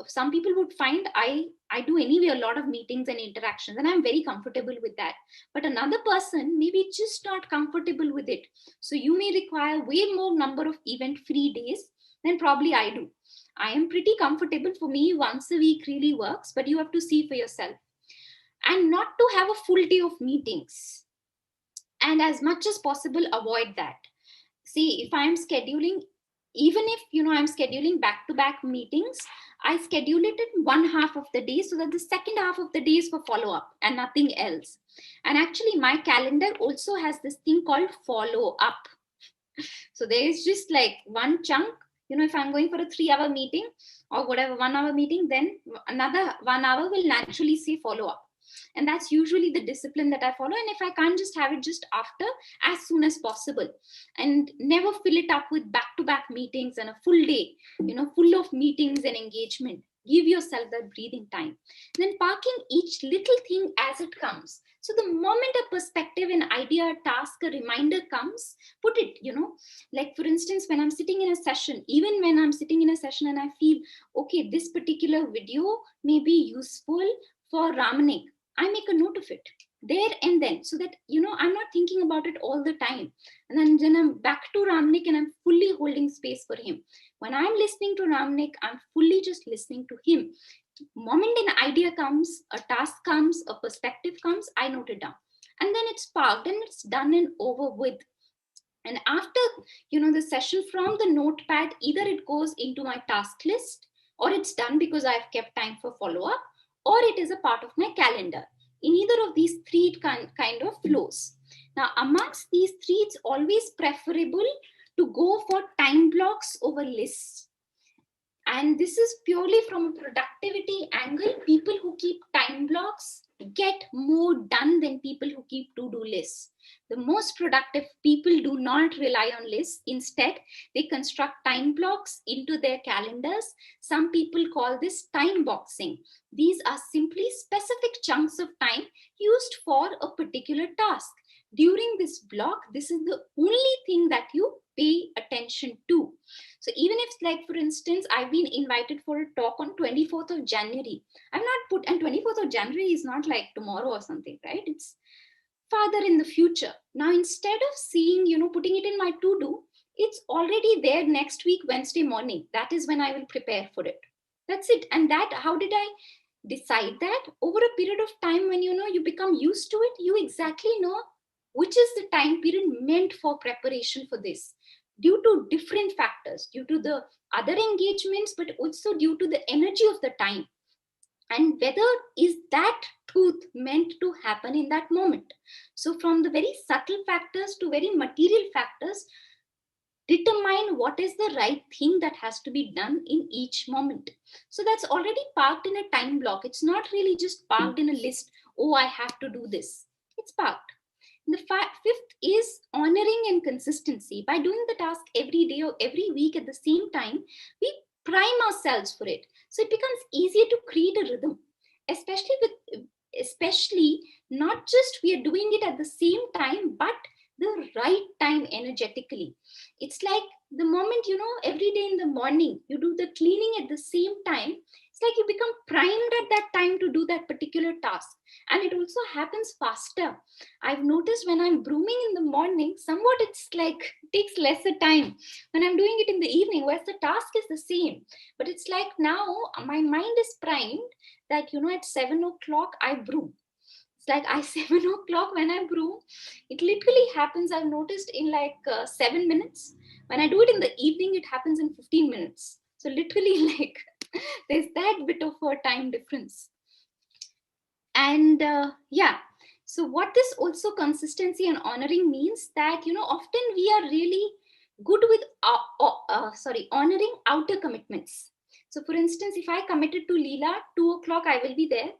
some people would find I do anyway a lot of meetings and interactions, and I'm very comfortable with that. But another person may be just not comfortable with it. So you may require way more number of event free days than probably I do. I am pretty comfortable. For me, once a week really works, but you have to see for yourself. And not to have a full day of meetings. And as much as possible, avoid that. See, if I'm scheduling, even if I'm scheduling back to back meetings, I schedule it in one half of the day, so that the second half of the day is for follow up and nothing else. And actually my calendar also has this thing called follow up. So there is just like one chunk, if I'm going for a 3 hour meeting or whatever 1 hour meeting, then another 1 hour will naturally say follow up. And that's usually the discipline that I follow. And if I can't, just have it just after, as soon as possible, and never fill it up with back to back meetings and a full day, full of meetings and engagement. Give yourself that breathing time. Then parking each little thing as it comes. So the moment a perspective, an idea, a task, a reminder comes, put it, like for instance, when I'm sitting in a session, even when I'm sitting in a session and I feel, okay, this particular video may be useful for Ramanik, I make a note of it there and then, so that I'm not thinking about it all the time. And then I'm back to Ramanik and I'm fully holding space for him. When I'm listening to Ramanik, I'm fully just listening to him. Moment an idea comes, a task comes, a perspective comes, I note it down. And then it's parked and it's done and over with. And after the session, from the notepad, either it goes into my task list, or it's done because I've kept time for follow up, or it is a part of my calendar. In either of these three, it kind of flows. Now amongst these three, it's always preferable to go for time blocks over lists. And this is purely from a productivity angle. People who keep time blocks get more done than people who keep to-do lists. The most productive people do not rely on lists. Instead, they construct time blocks into their calendars. Some people call this time boxing. These are simply specific chunks of time used for a particular task. During this block, this is the only thing that you pay attention to. So even if, like, for instance, I've been invited for a talk on 24th of January. I'm not put, and 24th of January is not like tomorrow or something, right? It's farther in the future. Now, instead of seeing, putting it in my to-do, it's already there next week, Wednesday morning. That is when I will prepare for it. That's it. And that, how did I decide that? Over a period of time, when you become used to it, you exactly know which is the time period meant for preparation for this, due to different factors, due to the other engagements, but also due to the energy of the time, and whether is that truth meant to happen in that moment. So from the very subtle factors to very material factors determine what is the right thing that has to be done in each moment. So that's already parked in a time block. It's not really just parked in a list, oh, I have to do this. It's parked. The fifth is honoring and consistency. By doing the task every day or every week at the same time, we prime ourselves for it. So it becomes easier to create a rhythm, especially not just we are doing it at the same time, but the right time energetically. It's like the moment, every day in the morning, you do the cleaning at the same time. It's like you become primed at that time to do that particular task. And it also happens faster. I've noticed when I'm brooming in the morning, somewhat it's like it takes lesser time. When I'm doing it in the evening, whereas the task is the same. But it's like now my mind is primed that, at 7 o'clock, I broom. It's like 7 o'clock when I broom, it literally happens. I've noticed in like 7 minutes. When I do it in the evening, it happens in 15 minutes. So literally like there's that bit of a time difference. And so what this also consistency and honoring means that, often we are really good with honoring outer commitments. So for instance, if I committed to Leela 2 o'clock, I will be there.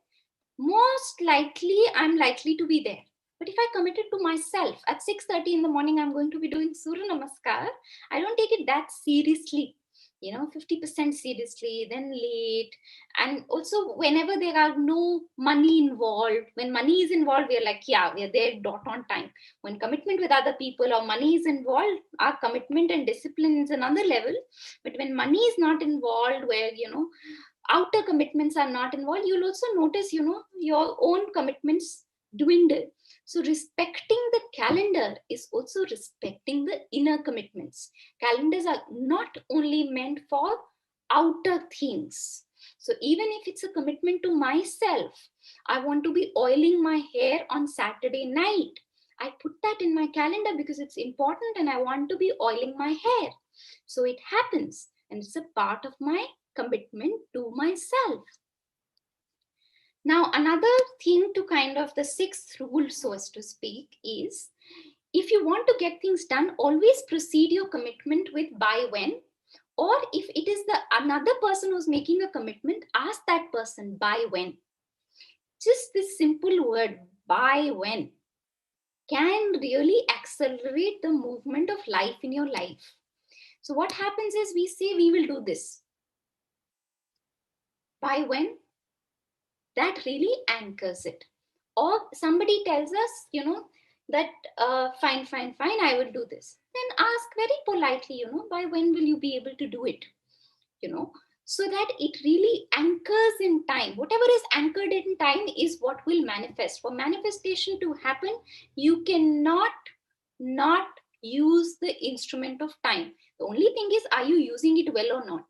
Most likely I'm likely to be there. But if I committed to myself at 6:30 in the morning, I'm going to be doing Surya Namaskar, I don't take it that seriously. 50% seriously, then late. And also whenever there are no money involved, when money is involved, we're like, yeah, we're there dot on time. When commitment with other people or money is involved, our commitment and discipline is another level. But when money is not involved, where, outer commitments are not involved, you'll also notice, your own commitments dwindle. So respecting the calendar is also respecting the inner commitments. Calendars are not only meant for outer things. So even if it's a commitment to myself, I want to be oiling my hair on Saturday night, I put that in my calendar because it's important and I want to be oiling my hair. So it happens, and it's a part of my commitment to myself. Now, another thing to kind of the sixth rule, so as to speak, is if you want to get things done, always precede your commitment with by when. Or if it is the another person who's making a commitment, ask that person by when. Just this simple word, by when, can really accelerate the movement of life in your life. So what happens is we say we will do this. By when? That really anchors it. Or somebody tells us, that fine, I will do this. Then ask very politely, by when will you be able to do it? So that it really anchors in time. Whatever is anchored in time is what will manifest. For manifestation to happen, you cannot not use the instrument of time. The only thing is, are you using it well or not?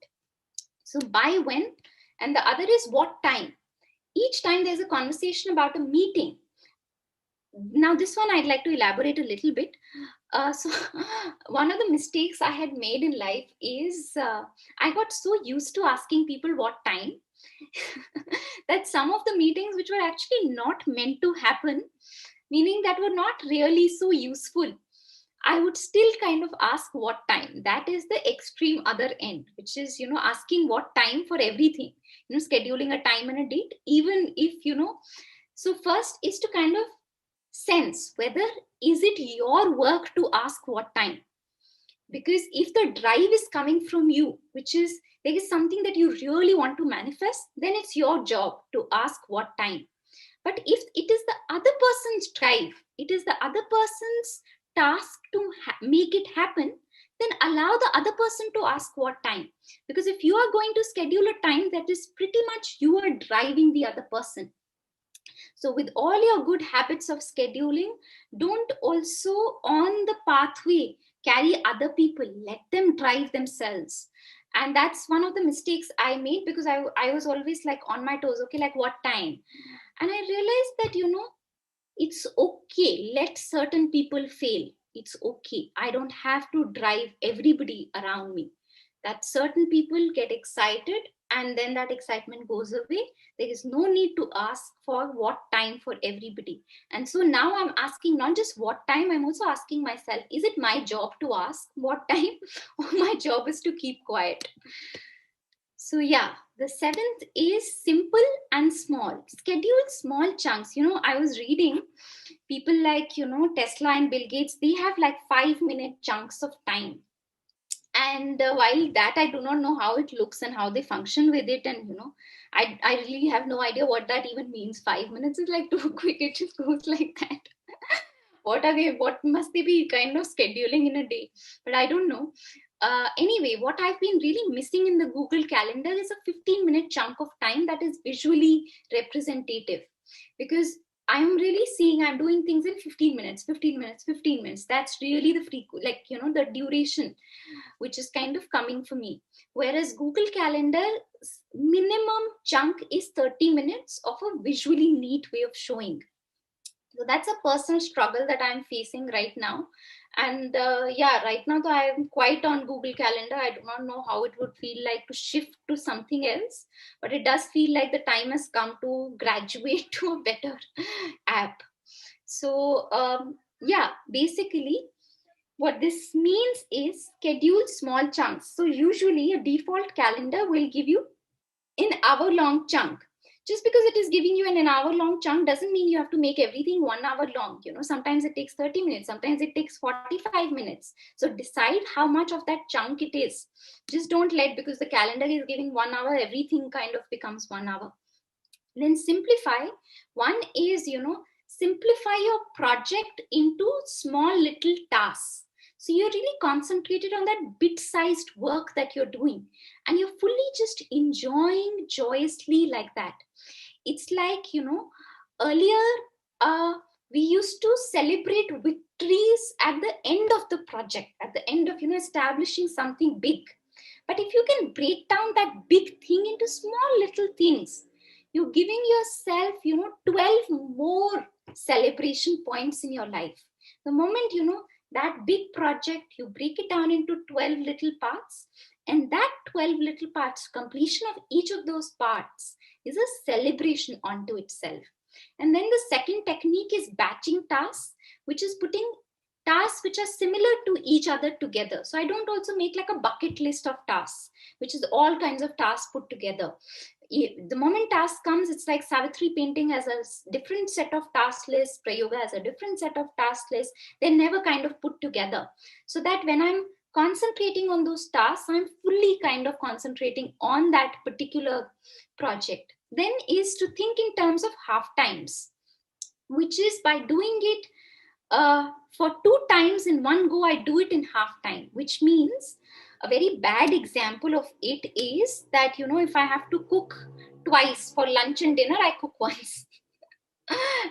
So by when, and the other is what time. Each time there's a conversation about a meeting. Now this one I'd like to elaborate a little bit. So one of the mistakes I had made in life is I got so used to asking people what time that some of the meetings which were actually not meant to happen, meaning that were not really so useful, I would still kind of ask what time. That is the extreme other end, which is, asking what time for everything, scheduling a time and a date, even if, so first is to kind of sense whether is it your work to ask what time. Because if the drive is coming from you, which is there is something that you really want to manifest, then it's your job to ask what time. But if it is the other person's drive, it is the other person's task to make it happen, then allow the other person to ask what time. Because if you are going to schedule a time, that is pretty much you are driving the other person. So, with all your good habits of scheduling, don't also on the pathway carry other people, let them drive themselves. And that's one of the mistakes I made, because I was always like on my toes, okay, like what time? And I realized that, it's okay, let certain people fail. It's okay. I don't have to drive everybody around me. That certain people get excited and then that excitement goes away. There is no need to ask for what time for everybody. And so now I'm asking not just what time, I'm also asking myself, is it my job to ask what time or my job is to keep quiet? So yeah, the seventh is simple and small. Schedule small chunks. I was reading people like, Tesla and Bill Gates, they have like 5-minute chunks of time. And while that, I do not know how it looks and how they function with it. And, I really have no idea what that even means. 5 minutes is like too quick. It just goes like that. What must they be kind of scheduling in a day? But I don't know. Anyway, what I've been really missing in the Google Calendar is a 15-minute chunk of time that is visually representative. Because I'm really seeing I'm doing things in 15 minutes, 15 minutes, 15 minutes. That's really the the duration, which is kind of coming for me. Whereas Google Calendar minimum chunk is 30 minutes of a visually neat way of showing. So that's a personal struggle that I'm facing right now. And yeah, right now though I am quite on Google Calendar, I do not know how it would feel like to shift to something else, but it does feel like the time has come to graduate to a better app. So yeah, basically what this means is schedule small chunks. So usually a default calendar will give you an hour long chunk. Just because it is giving you an hour long chunk doesn't mean you have to make everything 1 hour long. Sometimes it takes 30 minutes, sometimes it takes 45 minutes. So decide how much of that chunk it is. Just don't let, because the calendar is giving 1 hour, everything kind of becomes 1 hour. Then simplify. One is, simplify your project into small little tasks. So you're really concentrated on that bit-sized work that you're doing, and you're fully just enjoying joyously like that. It's like, earlier we used to celebrate victories at the end of the project, at the end of, establishing something big. But if you can break down that big thing into small little things, you're giving yourself, 12 more celebration points in your life. The moment, that big project, you break it down into 12 little parts, and that 12 little parts, completion of each of those parts is a celebration onto itself. And then the second technique is batching tasks, which is putting tasks which are similar to each other together. So I don't also make like a bucket list of tasks, which is all kinds of tasks put together. The moment task comes, it's like Savitri painting has a different set of task lists, Prayoga has a different set of task lists. They're never kind of put together. So that when I'm concentrating on those tasks, I'm fully kind of concentrating on that particular project. Then is to think in terms of half times, which is by doing it for 2 times in one go, I do it in half time, which means a very bad example of it is that, if I have to cook twice for lunch and dinner, I cook once.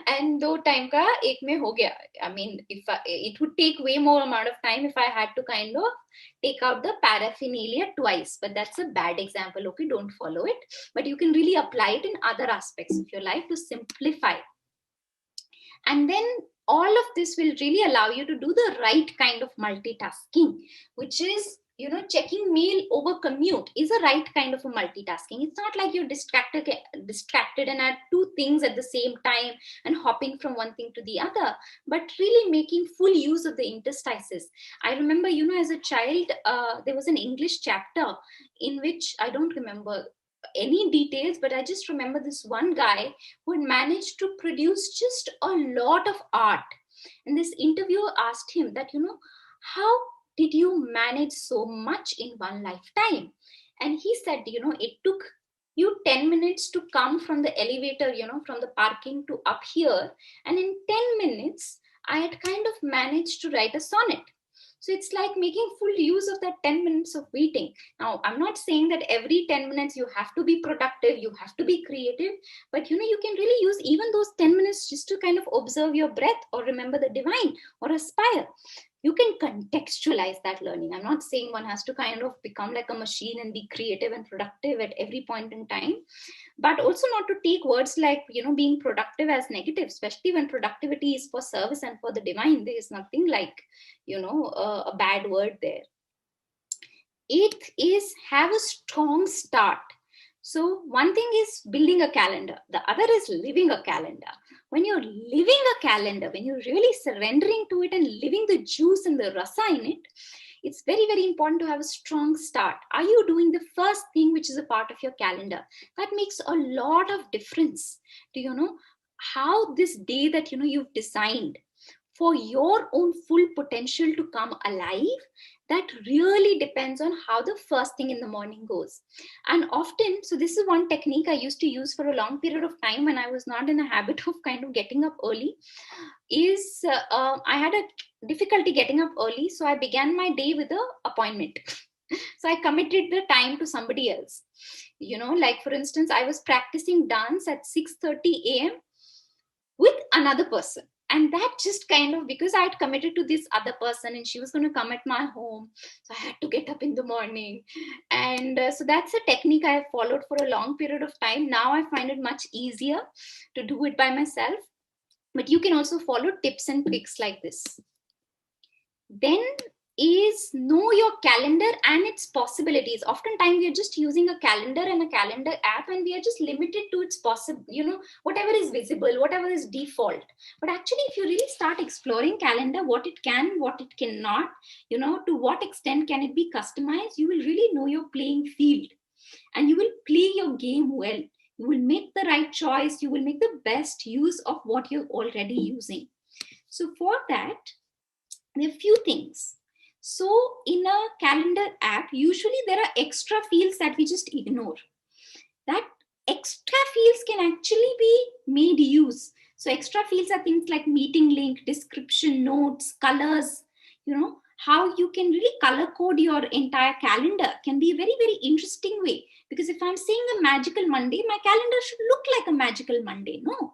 And दो time का एक में हो गया. I mean, it would take way more amount of time if I had to kind of take out the paraphernalia twice. But that's a bad example. Okay, don't follow it. But you can really apply it in other aspects of your life to simplify. And then all of this will really allow you to do the right kind of multitasking, which is, checking mail over commute is a right kind of a multitasking. It's not like you're distracted and at two things at the same time and hopping from one thing to the other, but really making full use of the interstices. I remember, as a child, there was an English chapter in which I don't remember any details, but I just remember this one guy who had managed to produce just a lot of art. And this interviewer asked him that, how did you manage so much in one lifetime? And he said, it took you 10 minutes to come from the elevator, from the parking to up here. And in 10 minutes, I had kind of managed to write a sonnet. So it's like making full use of that 10 minutes of waiting. Now, I'm not saying that every 10 minutes you have to be productive, you have to be creative, but you can really use even those 10 minutes just to kind of observe your breath or remember the divine or aspire. You can contextualize that learning. I'm not saying one has to kind of become like a machine and be creative and productive at every point in time, but also not to take words like, being productive as negative, especially when productivity is for service and for the divine. There is nothing like, a bad word there. Eighth is have a strong start. So one thing is building a calendar. The other is living a calendar. When you're living a calendar, when you're really surrendering to it and living the juice and the rasa in it, it's very, very important to have a strong start. Are you doing the first thing which is a part of your calendar? That makes a lot of difference to, how this day that, you've designed for your own full potential to come alive. That really depends on how the first thing in the morning goes. And often, so this is one technique I used to use for a long period of time when I was not in a habit of kind of getting up early, is I had a difficulty getting up early. So I began my day with an appointment. So I committed the time to somebody else. Like for instance, I was practicing dance at 6:30 a.m. with another person. And that just kind of, because I had committed to this other person and she was going to come at my home, so I had to get up in the morning. And so that's a technique I have followed for a long period of time. Now I find it much easier to do it by myself. But you can also follow tips and tricks like this. Then is know your calendar and its possibilities. Oftentimes we are just using a calendar and a calendar app and we are just limited to its possible, whatever is visible, whatever is default. But actually, if you really start exploring calendar, what it can, what it cannot, to what extent can it be customized, you will really know your playing field and you will play your game well. You will make the right choice. You will make the best use of what you're already using. So for that, there are few things. So in a calendar app, usually there are extra fields that we just ignore. That extra fields can actually be made use. So extra fields are things like meeting link, description, notes, colors, how you can really color code your entire calendar can be a very, very interesting way. Because if I'm saying a magical Monday, my calendar should look like a magical Monday. No.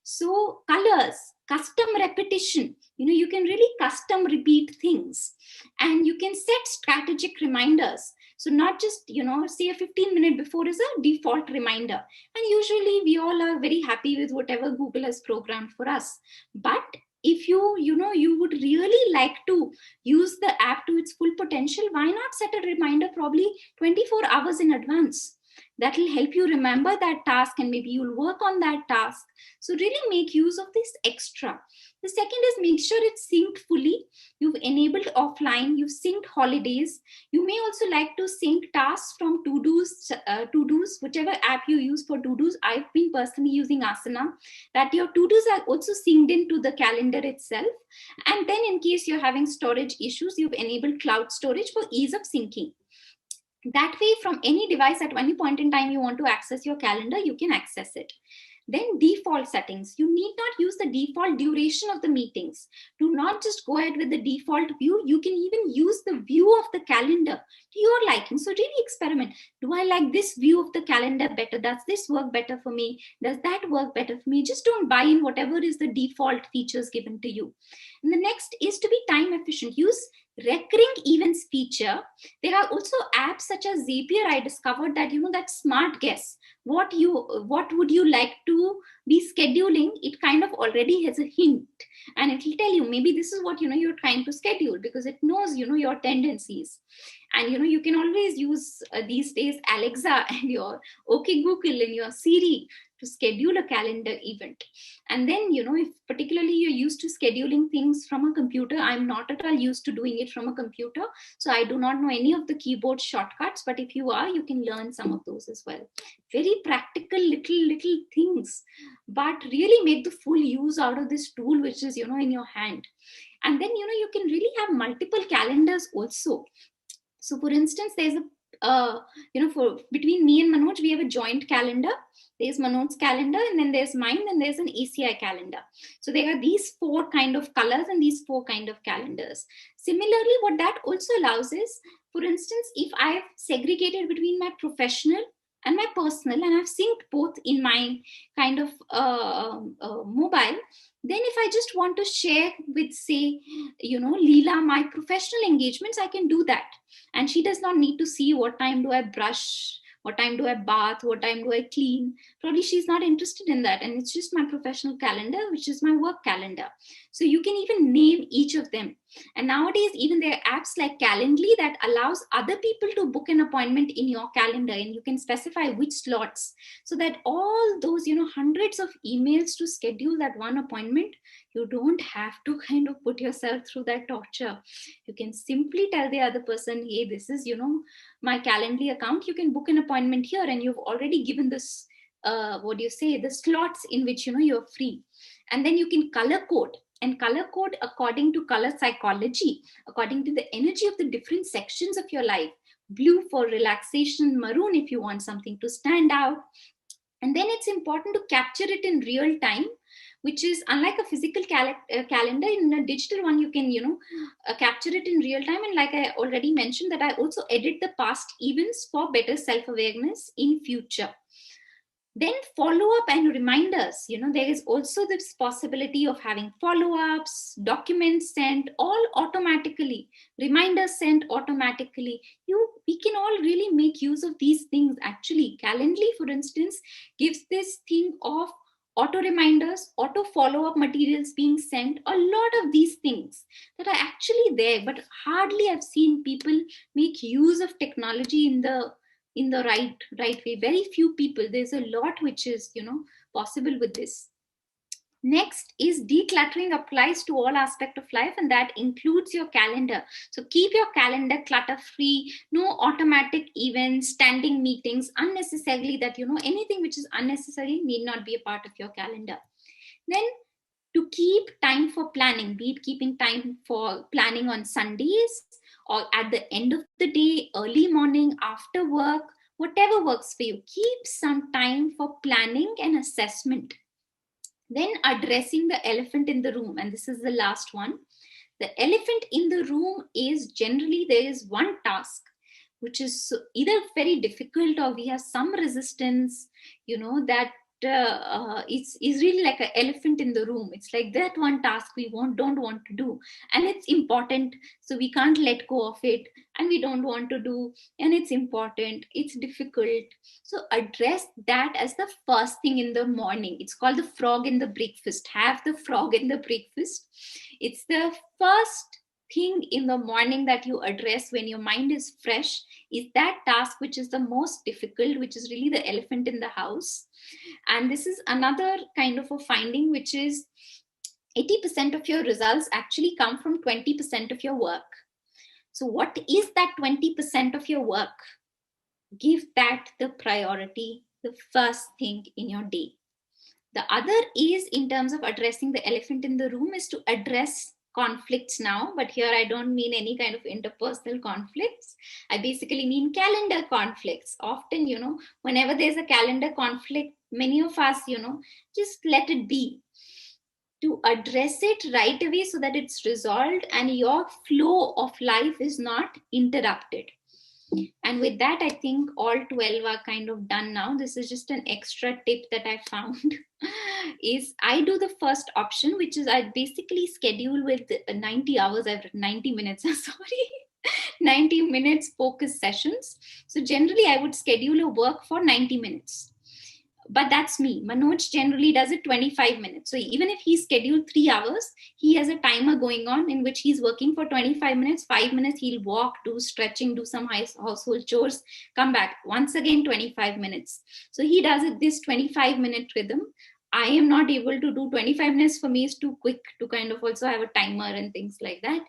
So colors, custom repetition, you can really custom repeat things and you can set strategic reminders. So not just, say a 15-minute before is a default reminder. And usually we all are very happy with whatever Google has programmed for us. But if you would really like to use the app to its full potential, why not set a reminder probably 24 hours in advance? That will help you remember that task and maybe you'll work on that task. So really make use of this extra. The second is make sure it's synced fully. You've enabled offline, you've synced holidays. You may also like to sync tasks from to-dos, whichever app you use for to-dos. I've been personally using Asana, that your to-dos are also synced into the calendar itself. And then in case you're having storage issues, you've enabled cloud storage for ease of syncing. That way, from any device at any point in time you want to access your calendar, you can access it. Then default settings. You need not use the default duration of the meetings. Do not just go ahead with the default view. You can even use the view of the calendar to your liking. So really experiment. Do I like this view of the calendar better? Does this work better for me? Does that work better for me? Just don't buy in whatever is the default features given to you. And the next is to be time efficient. Use recurring events feature. There are also apps such as Zapier. I discovered that that smart guess, what would you like to be scheduling, it kind of already has a hint and it will tell you maybe this is what you're trying to schedule, because it knows your tendencies. And you can always use these days Alexa and your okay Google and your Siri to schedule a calendar event. And then, if particularly you're used to scheduling things from a computer, I'm not at all used to doing it from a computer. So I do not know any of the keyboard shortcuts, but if you are, you can learn some of those as well. Very practical little things, but really make the full use out of this tool, which is, in your hand. And then, you can really have multiple calendars also. So for instance, there's a for between me and Manoj, we have a joint calendar. There's Manoj's calendar, and then there's mine, and there's an ACI calendar. So there are these 4 kind of colors and these 4 kind of calendars. Similarly, what that also allows is, for instance, if I've segregated between my professional and my personal, and I've synced both in my kind of mobile, then if I just want to share with, say, Leela, my professional engagements, I can do that. And she does not need to see what time do I brush, what time do I bath, what time do I clean. Probably she's not interested in that. And it's just my professional calendar, which is my work calendar. So you can even name each of them. And nowadays, even there are apps like Calendly that allows other people to book an appointment in your calendar, and you can specify which slots, so that all those, hundreds of emails to schedule that one appointment, you don't have to kind of put yourself through that torture. You can simply tell the other person, hey, this is, my Calendly account. You can book an appointment here, and you've already given this, the slots in which, you're free. And then you can color code. And color code according to color psychology, according to the energy of the different sections of your life. Blue for relaxation, maroon if you want something to stand out. And then it's important to capture it in real time, which is unlike a physical calendar. In a digital one, you can, capture it in real time. And like I already mentioned, that I also edit the past events for better self-awareness in future. Then follow-up and reminders. There is also this possibility of having follow-ups, documents sent, all automatically, reminders sent automatically. We can all really make use of these things. Actually, Calendly, for instance, gives this thing of auto reminders, auto follow-up materials being sent, a lot of these things that are actually there, but hardly I've seen people make use of technology in the right way. Very few people. There's a lot which is, possible with this. Next is decluttering applies to all aspects of life, and that includes your calendar. So keep your calendar clutter free, no automatic events, standing meetings, unnecessarily that, anything which is unnecessary need not be a part of your calendar. Then to keep time for planning, be it keeping time for planning on Sundays, or at the end of the day, early morning, after work, whatever works for you. Keep some time for planning and assessment. Then addressing the elephant in the room, and this is the last one. The elephant in the room is generally there is one task which is either very difficult or we have some resistance, that it's really like an elephant in the room. It's like that one task we don't want to do, and it's important, so we can't let go of it, and we don't want to do, and it's important, it's difficult. So address that as the first thing in the morning. It's called the frog in the breakfast. Have the frog in the breakfast. It's the first thing in the morning that you address when your mind is fresh, is that task which is the most difficult, which is really the elephant in the house. And this is another kind of a finding, which is 80% of your results actually come from 20% of your work. So what is that 20% of your work? Give that the priority, the first thing in your day. The other is, in terms of addressing the elephant in the room, is to address conflicts now. But here I don't mean any kind of interpersonal conflicts. I basically mean calendar conflicts. Often, whenever there's a calendar conflict, many of us, just let it be. To address it right away so that it's resolved and your flow of life is not interrupted. And with that, I think all 12 are kind of done now. This is just an extra tip that I found. Is I do the first option, which is I basically schedule with 90 hours. I've written 90 minutes. Sorry. 90 minutes focus sessions. So generally I would schedule a work for 90 minutes. but that's me. Manoj generally does it 25 minutes. So even if he's scheduled 3 hours, he has a timer going on in which he's working for 25 minutes. 5 minutes he'll walk, do stretching, do some household chores, come back once again 25 minutes. So he does it this 25-minute rhythm. I am not able to do 25 minutes. For me, is too quick to kind of also have a timer and things like that.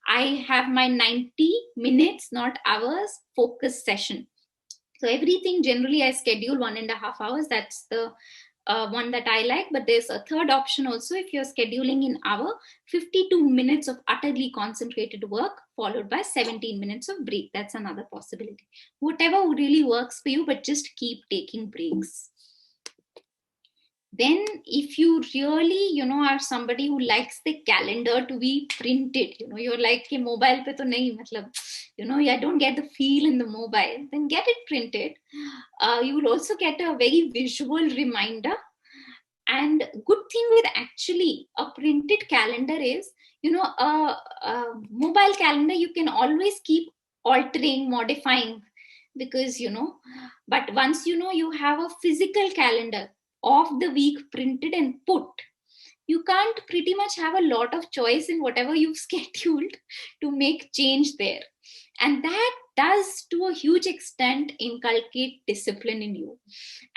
I have my 90 minutes, not hours, focus session. So everything generally I schedule 1.5 hours. That's the one that I like. But there's a third option also. If you're scheduling in hour, 52 minutes of utterly concentrated work followed by 17 minutes of break. That's another possibility. Whatever really works for you, but just keep taking breaks. Then if you really are somebody who likes the calendar to be printed, you're like कि mobile पे तो नहीं, मतलब I don't get the feel in the mobile, then get it printed. You will also get a very visual reminder. And good thing with actually a printed calendar is, a mobile calendar you can always keep altering, modifying, because but once you have a physical calendar of the week printed and put, you can't pretty much have a lot of choice in whatever you've scheduled to make change there. And that does to a huge extent inculcate discipline in you.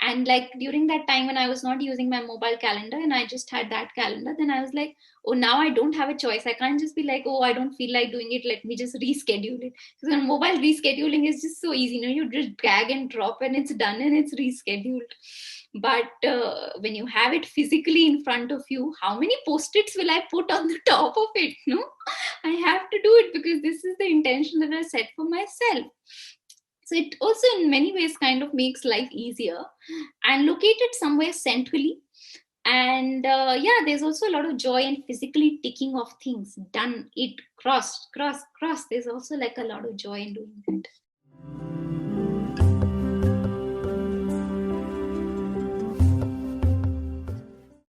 And like during that time when I was not using my mobile calendar and I just had that calendar, then I was like, oh, now I don't have a choice. I can't just be like, oh, I don't feel like doing it, let me just reschedule it. Because on mobile, rescheduling is just so easy. You just drag and drop and it's done and it's rescheduled. But when you have it physically in front of you, how many post-its will I put on the top of it? No, I have to do it because this is the intention that I set for myself. So it also in many ways kind of makes life easier, and located somewhere centrally. And there's also a lot of joy in physically ticking off things, done it, crossed, cross. There's also like a lot of joy in doing that.